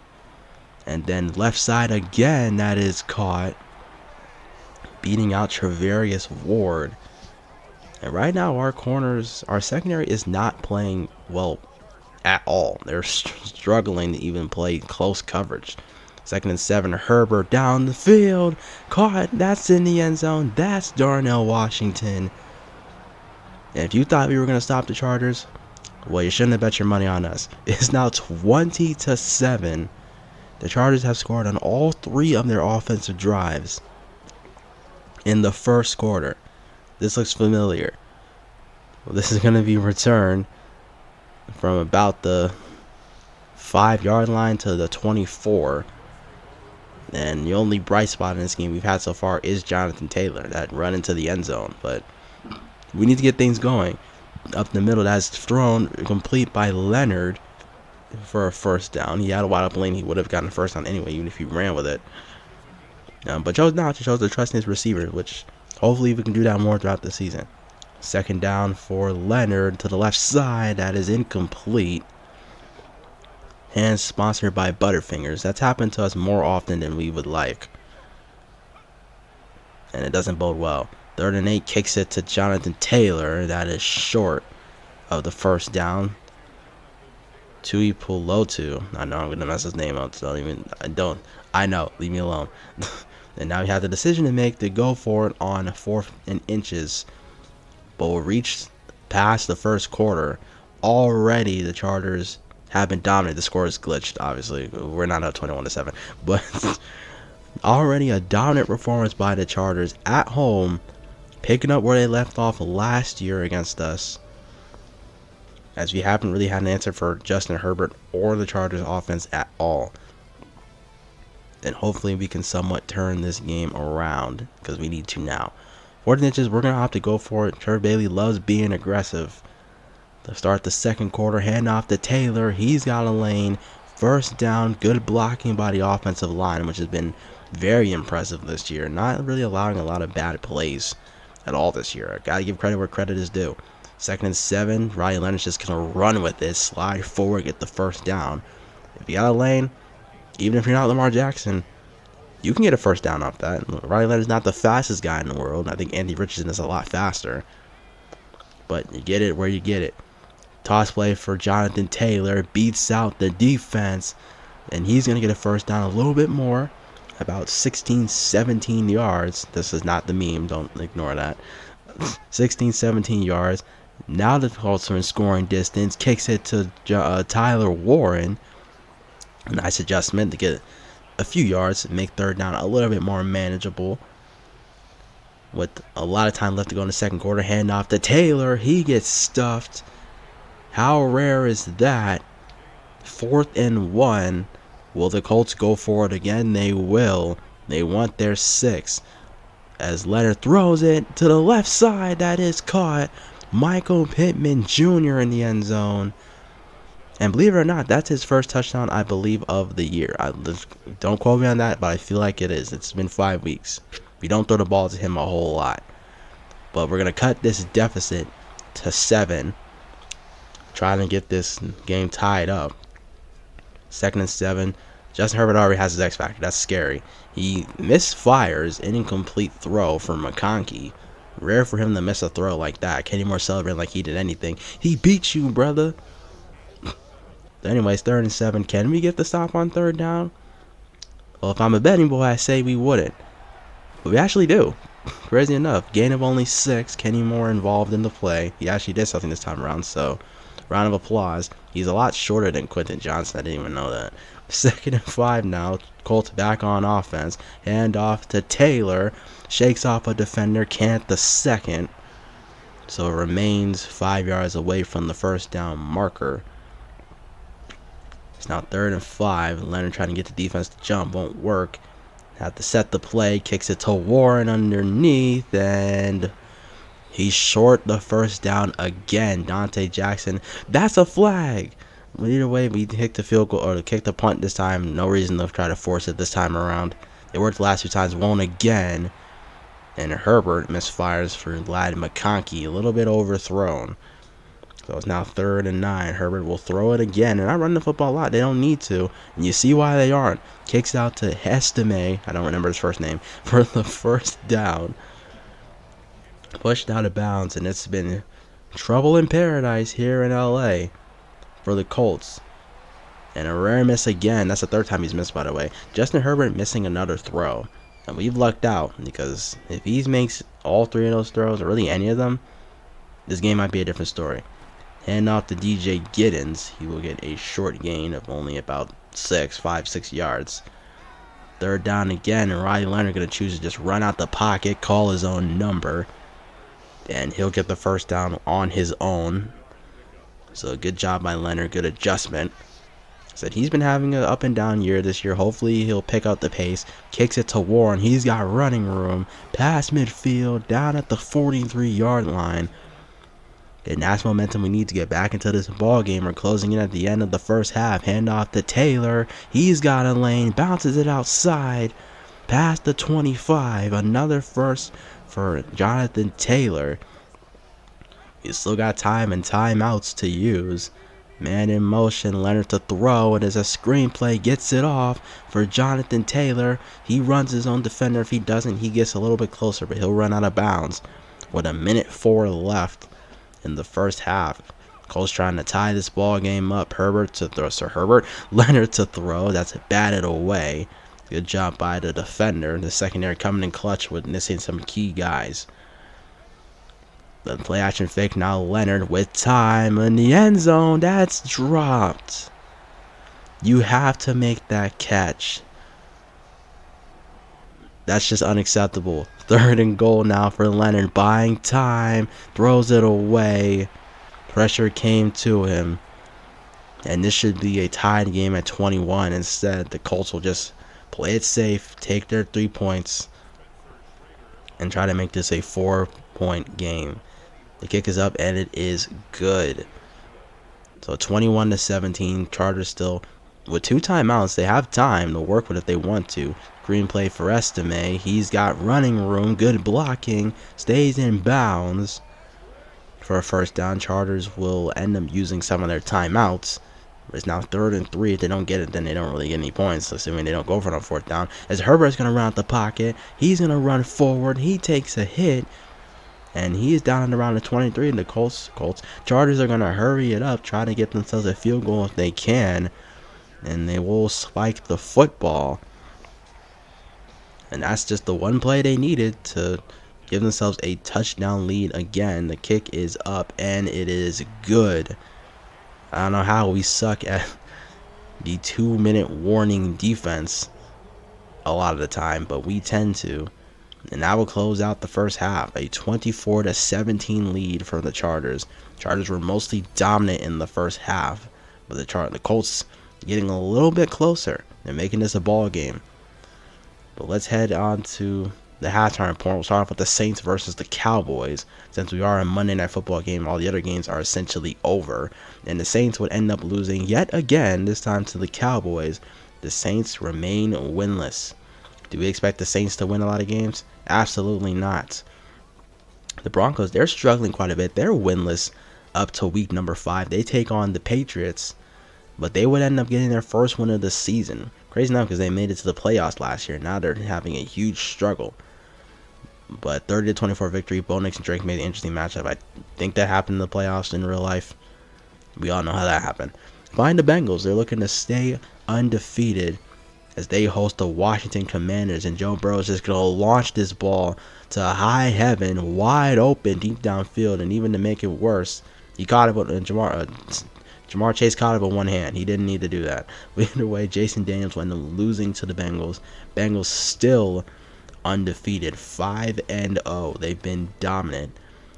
And then left side again, that is caught, beating out Travarius Ward. And right now our secondary is not playing well at all. They're struggling to even play close coverage. 2nd and 7, Herbert down the field, caught. That's in the end zone. That's Darnell Washington. And if you thought we were going to stop the Chargers, well, you shouldn't have bet your money on us. It's now 20-7. The Chargers have scored on all 3 of their offensive drives in the first quarter. This looks familiar. Well, this is going to be returned from about the 5-yard line to the 24. And the only bright spot in this game we've had so far is Jonathan Taylor, that run into the end zone. But we need to get things going. Up the middle, that's thrown complete by Leonard for a first down. He had a wide open lane. He would have gotten a first down anyway, even if he ran with it. But chose not to. Chose to trust in his receiver, which hopefully we can do that more throughout the season. 2nd down for Leonard to the left side. That is incomplete. Hands sponsored by Butterfingers. That's happened to us more often than we would like, and it doesn't bode well. 3rd and 8, kicks it to Jonathan Taylor. That is short of the first down. Tui Pulotu. I know I'm going to mess his name up, so I know. Leave me alone. And now we have the decision to make to go for it on 4th and inches. But we'll reach past the first quarter. Already the Chargers have been dominant. The score is glitched, obviously. We're not up 21-7. But already a dominant performance by the Chargers at home, picking up where they left off last year against us, as we haven't really had an answer for Justin Herbert or the Chargers offense at all. And hopefully we can somewhat turn this game around, because we need to now. 4th inches, we're going to have to go for it. Trevor Bailey loves being aggressive. To start the second quarter, hand off to Taylor. He's got a lane. First down, good blocking by the offensive line, which has been very impressive this year. Not really allowing a lot of bad plays at all this year. I gotta give credit where credit is due. 2nd and 7, Riley Leonard's just gonna run with it, slide forward, get the first down. If you got a lane, even if you're not Lamar Jackson, you can get a first down off that. Riley Leonard's not the fastest guy in the world. I think Andy Richardson is a lot faster. But you get it where you get it. Toss play for Jonathan Taylor, beats out the defense, and he's going to get a first down a little bit more, about 16-17 yards. This is not the meme, don't ignore that. 16-17 yards. Now the Colts are in scoring distance, kicks it to Tyler Warren. Nice adjustment to get a few yards, make 3rd down a little bit more manageable. With a lot of time left to go in the second quarter, hand off to Taylor. He gets stuffed. How rare is that? 4th and 1. Will the Colts go for it again? They will. They want their 6th. As Leonard throws it to the left side, that is caught. Michael Pittman Jr. in the end zone. And believe it or not, that's his first touchdown, I believe, of the year. Don't quote me on that, but I feel like it is. It's been 5 weeks. We don't throw the ball to him a whole lot. But we're going to cut this deficit to 7. Trying to get this game tied up. 2nd and 7. Justin Herbert already has his X factor. That's scary. He misfires an incomplete throw from McConkey. Rare for him to miss a throw like that. Kenny Moore celebrating like he did anything. He beat you, brother. Anyways, 3rd and 7. Can we get the stop on 3rd down? Well, if I'm a betting boy, I say we wouldn't. But we actually do. Crazy enough. Gain of only 6. Kenny Moore involved in the play. He actually did something this time around, so round of applause. He's a lot shorter than Quentin Johnson. I didn't even know that. 2nd and 5 now. Colts back on offense. Hand off to Taylor. Shakes off a defender. Can't the 2nd. So it remains 5 yards away from the 1st down marker. It's now 3rd and 5. Leonard trying to get the defense to jump. Won't work. Have to set the play. Kicks it to Warren underneath. And he's short the 1st down again. Dante Jackson. That's a flag. But either way, we kick the field goal or kick the punt this time. No reason to try to force it this time around. It worked the last 2 times. Won't again. And Herbert misfires for Ladd McConkey. A little bit overthrown. So it's now 3rd and 9. Herbert will throw it again. And I run the football a lot. They don't need to. And you see why they aren't. Kicks out to Estime. I don't remember his first name. For the 1st down. Pushed out of bounds. And it's been trouble in paradise here in LA for the Colts. And a rare miss again. That's the 3rd time he's missed, by the way. Justin Herbert missing another throw. And we've lucked out. Because if he makes all 3 of those throws, or really any of them, this game might be a different story. Hand off to DJ Giddens. He will get a short gain of only about 5, 6 yards. 3rd down again, and Riley Leonard going to choose to just run out the pocket, call his own number, and he'll get the 1st down on his own. So good job by Leonard, good adjustment. Said he's been having an up and down year this year. Hopefully he'll pick up the pace. Kicks it to Warren. He's got running room. Past midfield, down at the 43-yard line. And that's momentum we need to get back into this ball game. We're closing in at the end of the 1st half. Hand off to Taylor. He's got a lane. Bounces it outside. Past the 25. Another first for Jonathan Taylor. He's still got time and timeouts to use. Man in motion. Leonard to throw. And as a screenplay gets it off for Jonathan Taylor. He runs his own defender. If he doesn't, he gets a little bit closer. But he'll run out of bounds with 1:04 left in the 1st half. Colts trying to tie this ball game up. Herbert to throw. So Leonard to throw. That's batted away. Good job by the defender. The secondary coming in clutch with missing some key guys. The play action fake. Now Leonard with time in the end zone. That's dropped. You have to make that catch. That's just unacceptable. 3rd and goal now for Leonard. Buying time. Throws it away. Pressure came to him. And this should be a tied game at 21. Instead, the Colts will just play it safe. Take their 3 points. And try to make this a 4-point game. The kick is up and it is good. So 21-17. Chargers still with 2 timeouts. They have time to work with if they want to. Green play for Estime. He's got running room. Good blocking. Stays in bounds for a 1st down. Chargers will end up using some of their timeouts. It's now 3rd and 3. If they don't get it, then they don't really get any points, assuming they don't go for it on 4th down. As Herbert's going to run out the pocket. He's going to run forward. He takes a hit. And he is down around the 23. And the Chargers are going to hurry it up. Try to get themselves a field goal if they can. And they will spike the football. And that's just the one play they needed to give themselves a touchdown lead again. The kick is up, and it is good. I don't know how we suck at the 2-minute warning defense a lot of the time, but we tend to. And that will close out the 1st half. A 24-17 lead for the Chargers. Chargers were mostly dominant in the 1st half, but the Colts getting a little bit closer. They're making this a ball game. But let's head on to the halftime report. We'll start off with the Saints versus the Cowboys. Since we are a Monday Night Football game, all the other games are essentially over. And the Saints would end up losing yet again, this time to the Cowboys. The Saints remain winless. Do we expect the Saints to win a lot of games? Absolutely not. The Broncos, they're struggling quite a bit. They're winless up to week number 5. They take on the Patriots, but they would end up getting their first win of the season. Crazy enough, because they made it to the playoffs last year. Now they're having a huge struggle. But 30-24 victory. Bo Nix and Drake made an interesting matchup. I think that happened in the playoffs in real life. We all know how that happened. Find the Bengals. They're looking to stay undefeated as they host the Washington Commanders. And Joe Burrow is just going to launch this ball to high heaven, wide open, deep downfield. And even to make it worse, he caught it with Jamar Chase caught it with one hand. He didn't need to do that. But either way, Jason Daniels went losing to the Bengals. Bengals still undefeated, 5-0. They've been dominant.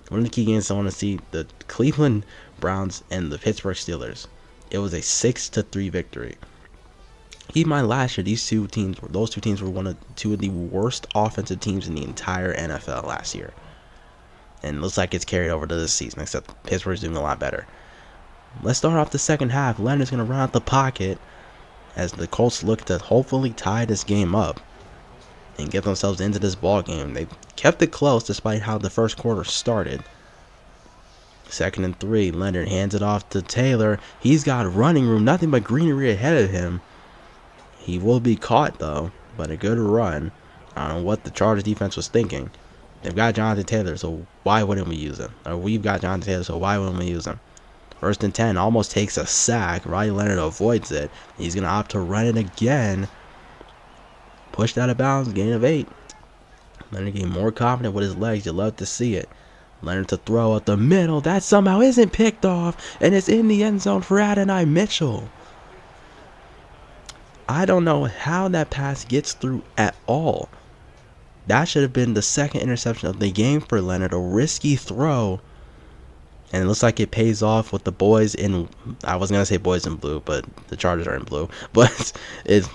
One of the key games I want to see, the Cleveland Browns and the Pittsburgh Steelers. It was a 6-3 victory. Keep in mind, last year those two teams were two of the worst offensive teams in the entire NFL last year. And it looks like it's carried over to this season, except Pittsburgh's doing a lot better. Let's start off the second half. Leonard's going to run out the pocket as the Colts look to hopefully tie this game up and get themselves into this ball game. They kept it close despite how the first quarter started. 2nd and 3. Leonard hands it off to Taylor. He's got running room, nothing but greenery ahead of him. He will be caught though, but a good run. I don't know what the Chargers defense was thinking. They've got Jonathan Taylor, so why wouldn't we use him? Or we've got Jonathan Taylor, so why wouldn't we use him? 1st and 10, almost takes a sack. Riley Leonard avoids it. He's going to opt to run it again. Pushed out of bounds, gain of 8. Leonard getting more confident with his legs. You love to see it. Leonard to throw at the middle. That somehow isn't picked off, and it's in the end zone for Adonai Mitchell. I don't know how that pass gets through at all. That should have been the second interception of the game for Leonard. A risky throw. And it looks like it pays off with the boys in, I was going to say boys in blue, but the Chargers are in blue. But it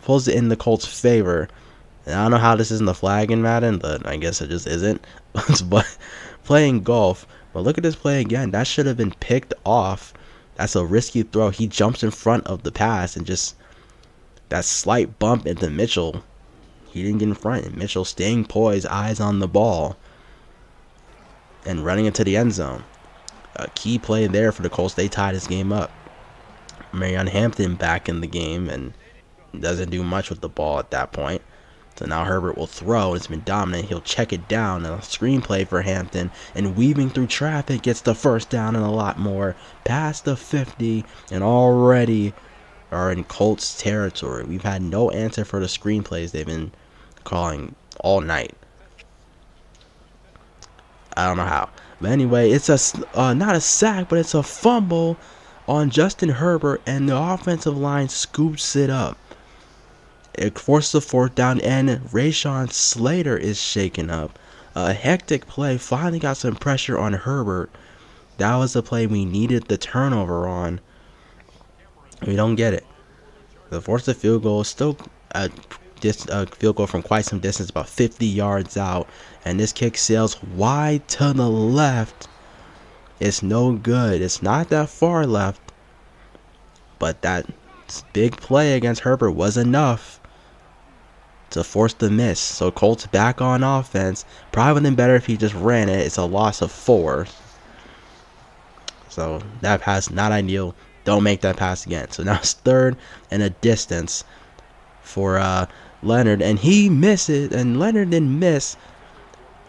pulls it in the Colts' favor. And I don't know how this isn't the flag in Madden, but I guess it just isn't. But playing golf. But look at this play again. That should have been picked off. That's a risky throw. He jumps in front of the pass and just that slight bump into Mitchell. He didn't get in front. And Mitchell staying poised, eyes on the ball, and running into the end zone. A key play there for the Colts. They tied this game up. Marion Hampton back in the game and doesn't do much with the ball at that point. So now Herbert will throw. It's been dominant. He'll check it down. A screenplay for Hampton. And weaving through traffic gets the first down and a lot more. Past the 50 and already are in Colts territory. We've had no answer for the screenplays they've been calling all night. I don't know how. But anyway, it's not a sack, but it's a fumble on Justin Herbert, and the offensive line scoops it up. It forces a 4th down, and Rashawn Slater is shaken up. A hectic play. Finally got some pressure on Herbert. That was the play we needed the turnover on. We don't get it. The force of field goal is still a field goal from quite some distance, about 50 yards out. And this kick sails wide to the left. It's no good. It's not that far left. But that big play against Herbert was enough to force the miss. So Colts back on offense. Probably would have been better if he just ran it. It's a loss of 4. So that pass, not ideal. Don't make that pass again. So now it's 3rd and a distance for Leonard. And he misses. And Leonard didn't miss.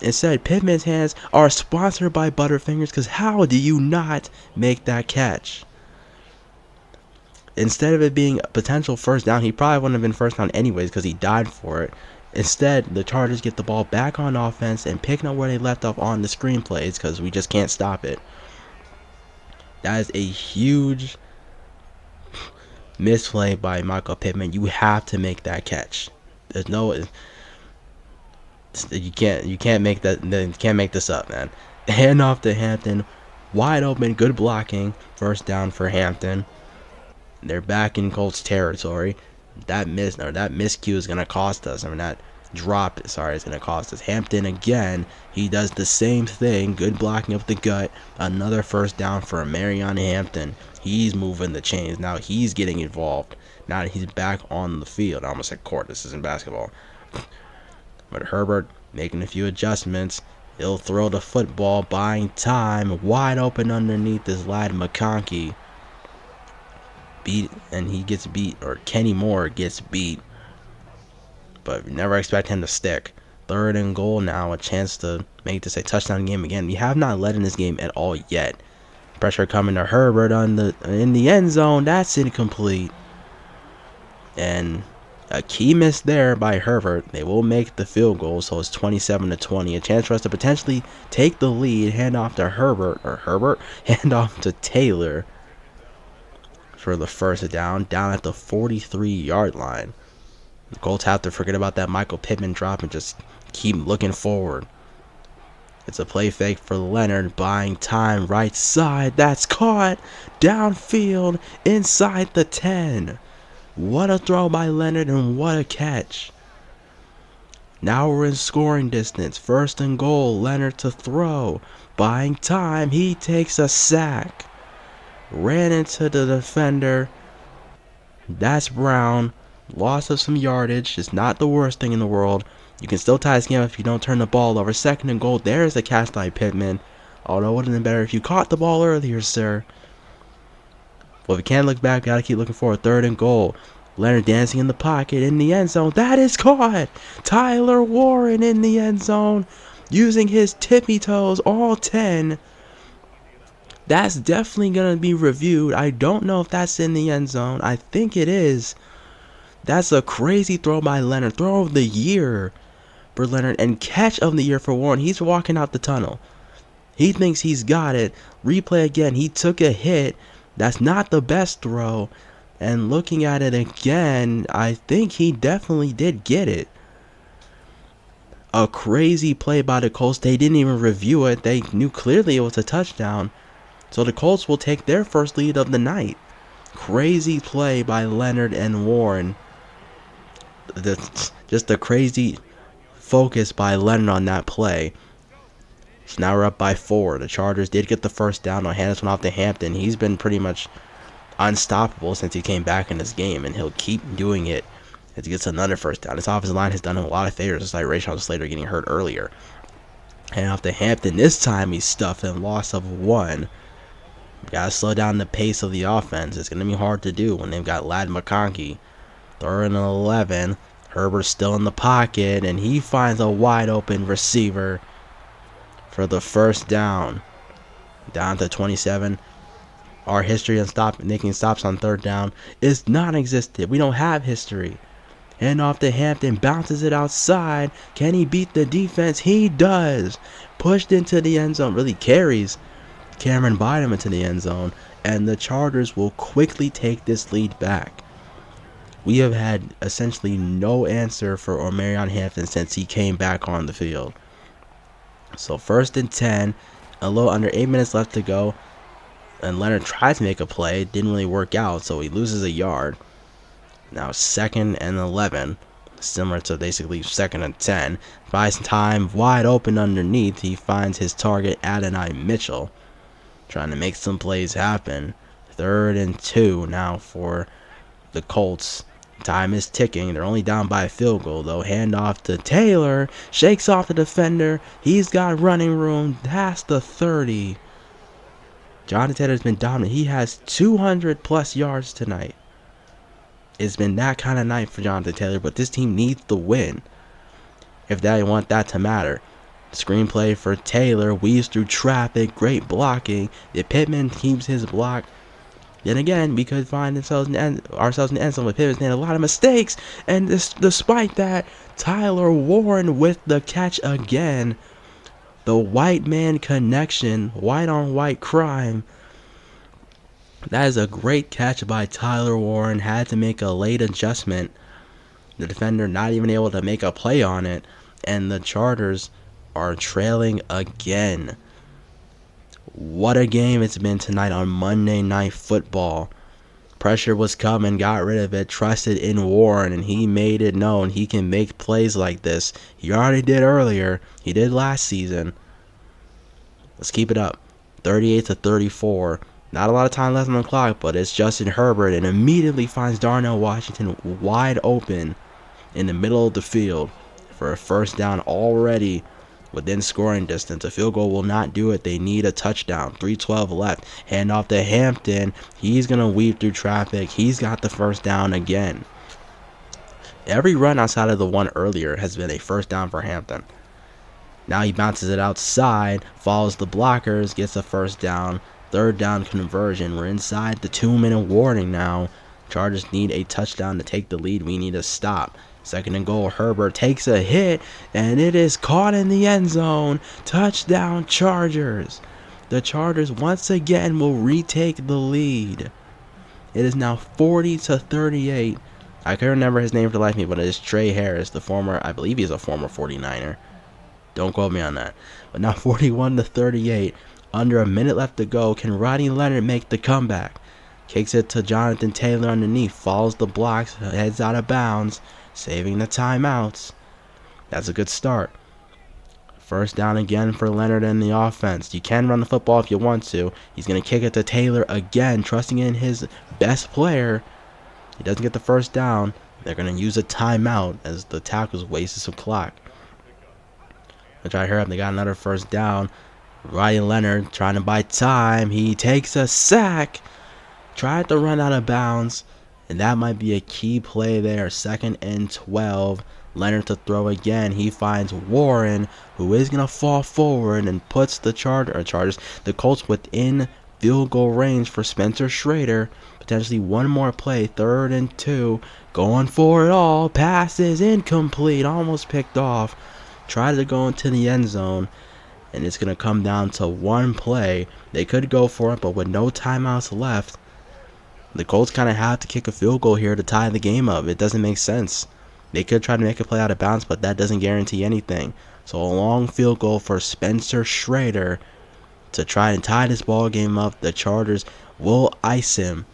Instead, Pittman's hands are sponsored by Butterfingers, because how do you not make that catch? Instead of it being a potential first down, he probably wouldn't have been first down anyways because he died for it. Instead, the Chargers get the ball back on offense and picking up where they left off on the screenplays because we just can't stop it. That is a huge misplay by Michael Pittman. You have to make that catch. There's no... You can't make that. You can't make this up, man. Hand off to Hampton, wide open, good blocking. First down for Hampton. They're back in Colts territory. That miscue is gonna cost us. I mean, that drop. Sorry, it's going to cost us. Hampton again. He does the same thing. Good blocking up the gut. Another first down for Marion Hampton. He's moving the chains. Now he's getting involved. Now that he's back on the field. I almost said court. This isn't basketball. But Herbert making a few adjustments. He'll throw the football, buying time. Wide open underneath this lad McConkey. And he gets beat, or Kenny Moore gets beat. But we never expect him to stick. 3rd and goal now, a chance to make this a touchdown game again. We have not led in this game at all yet. Pressure coming to Herbert in the end zone. That's incomplete. And a key miss there by Herbert. They will make the field goal, so it's 27-20. A chance for us to potentially take the lead. Hand off to hand off to Taylor for the first down at the 43-yard line. The Colts have to forget about that Michael Pittman drop and just keep looking forward. It's a play fake for Leonard, buying time right side. That's caught downfield inside the 10. What a throw by Leonard and what a catch. Now we're in scoring distance. 1st and goal, Leonard to throw. Buying time, he takes a sack. Ran into the defender. That's Brown. Loss of some yardage is not the worst thing in the world. You can still tie this game if you don't turn the ball over. 2nd and goal, there's the catch by Pittman. Although it would have been better if you caught the ball earlier, sir. Well, if you can't look back, you got to keep looking forward. 3rd and goal. Leonard dancing in the pocket in the end zone. That is caught. Tyler Warren in the end zone using his tippy toes, all 10. That's definitely going to be reviewed. I don't know if that's in the end zone. I think it is. That's a crazy throw by Leonard. Throw of the year for Leonard and catch of the year for Warren. He's walking out the tunnel. He thinks he's got it. Replay again. He took a hit. That's not the best throw. And looking at it again, I think he definitely did get it. A crazy play by the Colts. They didn't even review it. They knew clearly it was a touchdown. So the Colts will take their first lead of the night. Crazy play by Leonard and Warren. Just a crazy focus by Leonard on that play. So now we're up by 4. The Chargers did get the first down. I'll hand this one off to Hampton. He's been pretty much unstoppable since he came back in this game, and he'll keep doing it as he gets another first down. His offensive line has done him a lot of favors, despite Rashawn Slater getting hurt earlier. Hand off to Hampton. This time he's stuffed and loss of 1. Gotta slow down the pace of the offense. It's gonna be hard to do when they've got Lad McConkey. 3rd and 11. Herbert's still in the pocket, and he finds a wide open receiver for the first down. Down to 27. Our history on making stops on 3rd down is non-existent. We don't have history. Hand off to Hampton, bounces it outside. Can he beat the defense? He does. Pushed into the end zone, really carries Cameron Bynum into the end zone, and the Chargers will quickly take this lead back. We have had essentially no answer for Omarion Hampton since he came back on the field. So 1st and 10, a little under 8 minutes left to go, and Leonard tried to make a play. It didn't really work out, so he loses a yard. Now 2nd and 11, similar to basically 2nd and 10. Buys time, wide open underneath. He finds his target, Adonai Mitchell, trying to make some plays happen. 3rd and 2 now for the Colts. Time is ticking. They're only down by a field goal, though. Hand off to Taylor. Shakes off the defender. He's got running room. Past the 30. Jonathan Taylor's been dominant. He has 200-plus yards tonight. It's been that kind of night for Jonathan Taylor, but this team needs the win if they want that to matter. Screenplay for Taylor. Weaves through traffic. Great blocking. If Pittman keeps his block, then again, we could find ourselves in the end zone with Pittman's made a lot of mistakes. And despite that, Tyler Warren with the catch again. The white man connection, white on white crime. That is a great catch by Tyler Warren. Had to make a late adjustment. The defender not even able to make a play on it. And the Chargers are trailing again. What a game it's been tonight on Monday Night Football. pressure was coming, got rid of it, trusted in Warren, and he made it known he can make plays like this. He already did earlier. He did last season. Let's keep it up. 38-34. Not a lot of time left on the clock, but it's Justin Herbert, and immediately finds Darnell Washington wide open in the middle of the field for a first down already within scoring distance. A field goal will not do it. They need a touchdown. 3:12 left. Hand off to Hampton. He's going to weave through traffic. He's got the first down again. Every run outside of the one earlier has been a first down for Hampton. Now he bounces it outside, follows the blockers, gets a first down. Third down conversion. We're inside the 2-minute warning now. Chargers need a touchdown to take the lead. We need a stop. Second and goal. Herbert takes a hit, and it is caught in the end zone. Touchdown Chargers. The Chargers once again will retake the lead. It is now 40-38. I can't remember his name for the life of me, but it is Trey Harris, the former, I believe he's a former 49er. Don't quote me on that. But now 41-38. Under a minute left to go. Can Rodney Leonard make the comeback? Kicks it to Jonathan Taylor underneath. Follows the blocks. Heads out of bounds. Saving the timeouts. That's a good start. First down again for Leonard and the offense. You can run the football if you want to. He's going to kick it to Taylor again, trusting in his best player. He doesn't get the first down. They're going to use a timeout as the tackles wasted some clock. They try to hurry up. They got another first down. Ryan Leonard trying to buy time. He takes a sack. Tried to run out of bounds. And that might be a key play there. 2nd and 12. Leonard to throw again. He finds Warren, who is going to fall forward and puts the the Colts within field goal range for Spencer Schrader. Potentially one more play. 3rd and 2. Going for it all. Pass is incomplete. Almost picked off. Tried to go into the end zone. And it's going to come down to one play. They could go for it, but with no timeouts left, the Colts kind of have to kick a field goal here to tie the game up. It doesn't make sense. They could try to make a play out of bounds, but that doesn't guarantee anything. So a long field goal for Spencer Schrader to try and tie this ball game up. The Chargers will ice him.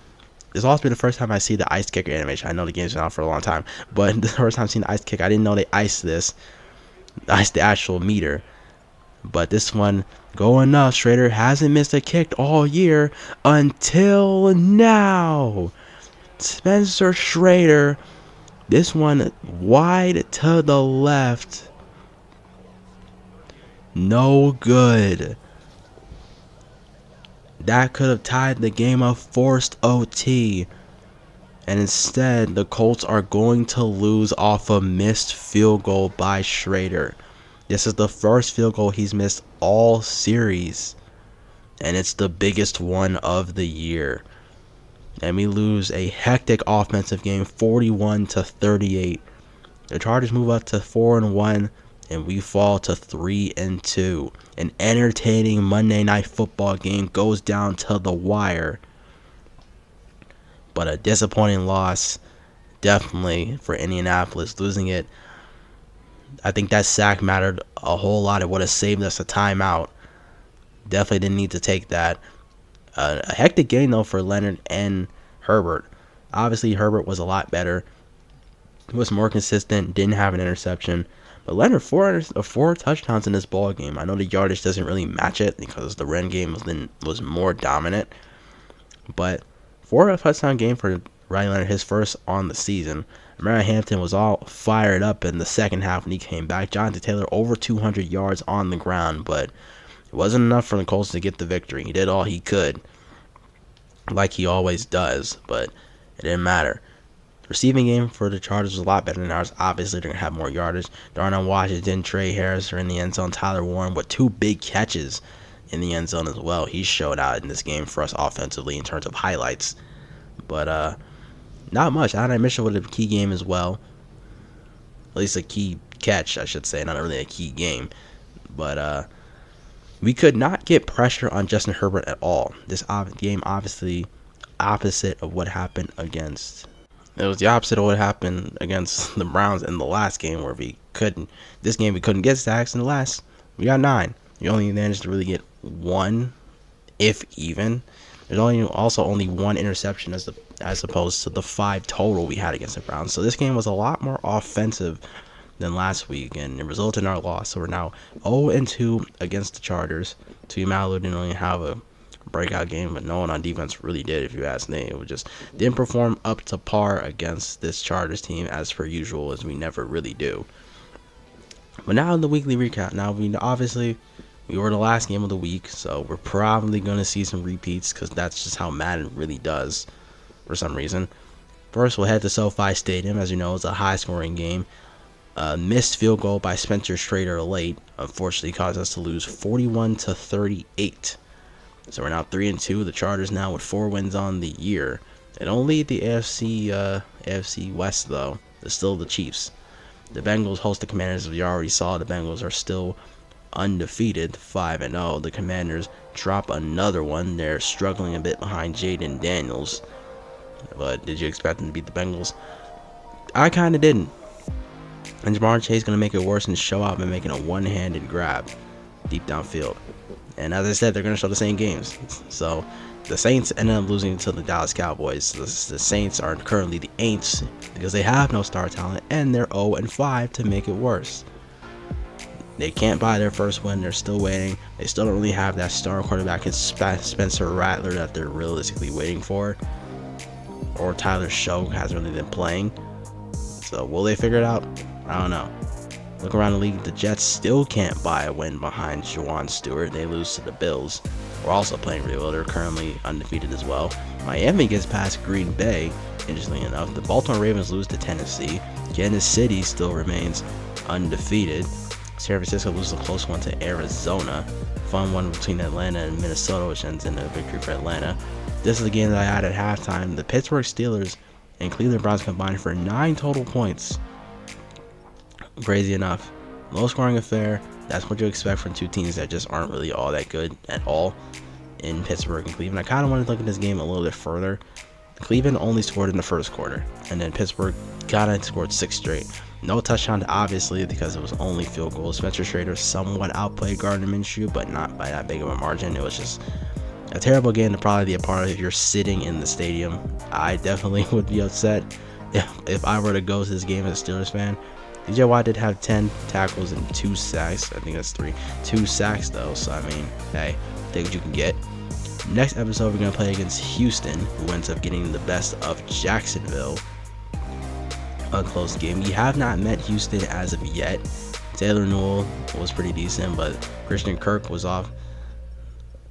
This will also be the first time I see the ice kicker animation. I know the game's been out for a long time, but the first time I've seen the ice kick, I didn't know they iced this. Iced the actual meter. But this one going up. Schrader hasn't missed a kick all year until now. Spencer Schrader. This one wide to the left. No good. That could have tied the game up, forced OT. And instead, the Colts are going to lose off a missed field goal by Schrader. This is the first field goal he's missed all series. And it's the biggest one of the year. And we lose a hectic offensive game, 41-38. The Chargers move up to 4-1, and we fall to 3-2. An entertaining Monday Night Football game goes down to the wire. But a disappointing loss, definitely, for Indianapolis, losing it. I think that sack mattered a whole lot. It would have saved us a timeout. Definitely didn't need to take that. A hectic game, though, for Leonard and Herbert. Obviously, Herbert was a lot better. He was more consistent, didn't have an interception. But Leonard, four touchdowns in this ball game. I know the yardage doesn't really match it because the run game was more dominant. But 4-touchdown game for Ryan Leonard, his first on the season. Mariah Hampton was all fired up in the second half when he came back. Jonathan Taylor over 200 yards on the ground, but it wasn't enough for the Colts to get the victory. He did all he could, like he always does, but it didn't matter. The receiving game for the Chargers was a lot better than ours. Obviously, they're going to have more yardage. Darnell Washington, Trey Harris are in the end zone. Tyler Warren with 2 big catches in the end zone as well. He showed out in this game for us offensively in terms of highlights. But not much. Adonai Mitchell with a key game as well. At least a key catch, I should say. Not really a key game. But we could not get pressure on Justin Herbert at all. This game, obviously, opposite of what happened against... It was the opposite of what happened against the Browns in the last game, where we couldn't... This game, we couldn't get sacks. In the last, we got 9. We only managed to really get 1, if even. There's also only 1 interception as the as opposed to the 5 total we had against the Browns. So this game was a lot more offensive than last week, and it resulted in our loss. So we're now 0-2 against the Chargers. Tuimalu didn't really have a breakout game, but no one on defense really did, if you ask me. It just didn't perform up to par against this Chargers team as per usual, as we never really do. But now in the weekly recap, now we were the last game of the week, so we're probably going to see some repeats because that's just how Madden really does for some reason. First, we'll head to SoFi Stadium. As you know, it's a high-scoring game. Missed field goal by Spencer Strader late, unfortunately, caused us to lose 41-38. So we're now 3-2. The Chargers now with 4 wins on the year. They don't lead the AFC West though. They're still the Chiefs. The Bengals host the Commanders. As we already saw, the Bengals are still undefeated, 5-0. The Commanders drop another one. They're struggling a bit behind Jaden Daniels. But did you expect them to beat the Bengals? I kind of didn't. And Jamar Chase going to make it worse and show up and making a one-handed grab deep downfield. And as I said, they're going to show the same games. So the Saints ended up losing to the Dallas Cowboys. The Saints are currently the Aints because they have no star talent, and they're 0-5 to make it worse. They can't buy their first win. They're still waiting. They still don't really have that star quarterback in Spencer Rattler that they're realistically waiting for. Or Tyler Show hasn't really been playing. So will they figure it out? I don't know. Look around the league, the Jets still can't buy a win behind Juwan Stewart. They lose to the Bills. We're also playing really well. They're currently undefeated as well. Miami gets past Green Bay, interestingly enough. The Baltimore Ravens lose to Tennessee. Kansas City still remains undefeated. San Francisco loses a close one to Arizona. Fun one between Atlanta and Minnesota, which ends in a victory for Atlanta. This is the game that I had at halftime. The Pittsburgh Steelers and Cleveland Browns combined for 9 total points. Crazy enough. Low scoring affair. That's what you expect from two teams that just aren't really all that good at all in Pittsburgh and Cleveland. I kind of wanted to look at this game a little bit further. Cleveland only scored in the first quarter, and then Pittsburgh kind of scored 6 straight. No touchdown, obviously, because it was only field goals. Spencer Strader somewhat outplayed Gardner Minshew, but not by that big of a margin. It was just a terrible game to probably be a part of if you're sitting in the stadium. I definitely would be upset if I were to go to this game as a Steelers fan. DJ Watt did have 10 tackles and 2 sacks. I think that's 3. 2 sacks, though, so I mean, hey, take what you can get. Next episode, we're going to play against Houston, who ends up getting the best of Jacksonville. A close game. We have not met Houston as of yet. Taylor Newell was pretty decent, but Christian Kirk was off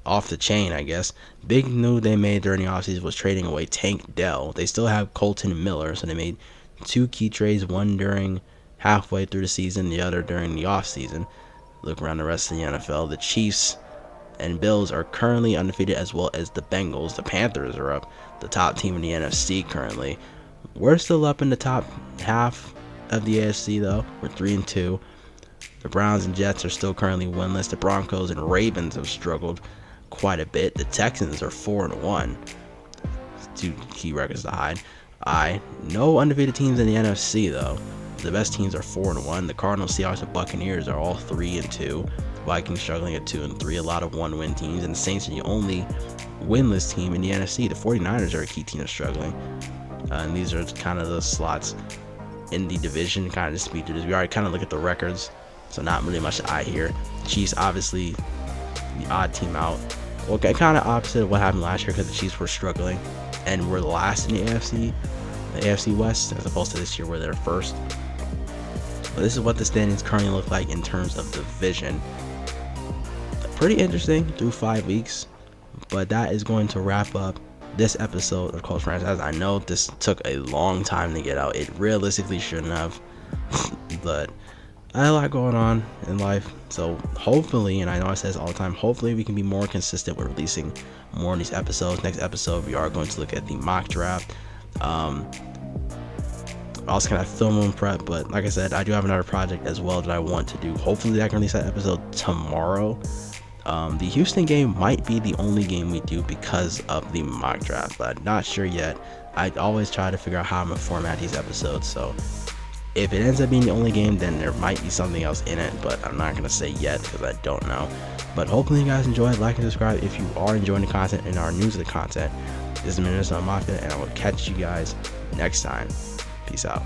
the chain, I guess. Big move they made during the offseason was trading away Tank Dell. They still have Colton Miller, so they made 2 key trades, one during halfway through the season, the other during the offseason. Look around the rest of the NFL. The Chiefs and Bills are currently undefeated, as well as the Bengals. The Panthers are up, the top team in the NFC currently. We're still up in the top half of the AFC, though. We're 3-2. The Browns and Jets are still currently winless. The Broncos and Ravens have struggled quite a bit. The Texans are 4-1. 2 key records to hide. No undefeated teams in the NFC, though. The best teams are 4-1. The Cardinals, Seahawks, and Buccaneers are all 3-2. Vikings struggling at 2-3. A lot of one-win teams. And the Saints are the only winless team in the NFC. The 49ers are a key team that's struggling. And these are kind of the slots in the division. Kind of to speak to this. We already kind of look at the records. So not really much to eye here. Chiefs, obviously, the odd team out. Well, kind of opposite of what happened last year, because the Chiefs were struggling. And we're last in the AFC West, as opposed to this year where they're first. But this is what the standings currently look like in terms of division. Pretty interesting through 5 weeks, but that is going to wrap up this episode of Colts Franchise. I know this took a long time to get out. It realistically shouldn't have, but I had a lot going on in life. So hopefully, and I know I say this all the time, hopefully we can be more consistent with releasing more of these episodes. Next episode, we are going to look at the mock draft. Also kind of film and prep, but like I said, I do have another project as well that I want to do. Hopefully I can release that episode tomorrow. The Houston game might be the only game we do because of the mock draft, but I'm not sure yet. I always try to figure out how I'm gonna format these episodes, so if it ends up being the only game, then there might be something else in it, but I'm not gonna say yet because I don't know. But hopefully you guys enjoy it. Like and subscribe if you are enjoying the content and are new to the content. This is Minnesota Mafia, and I will catch you guys next time. Peace out.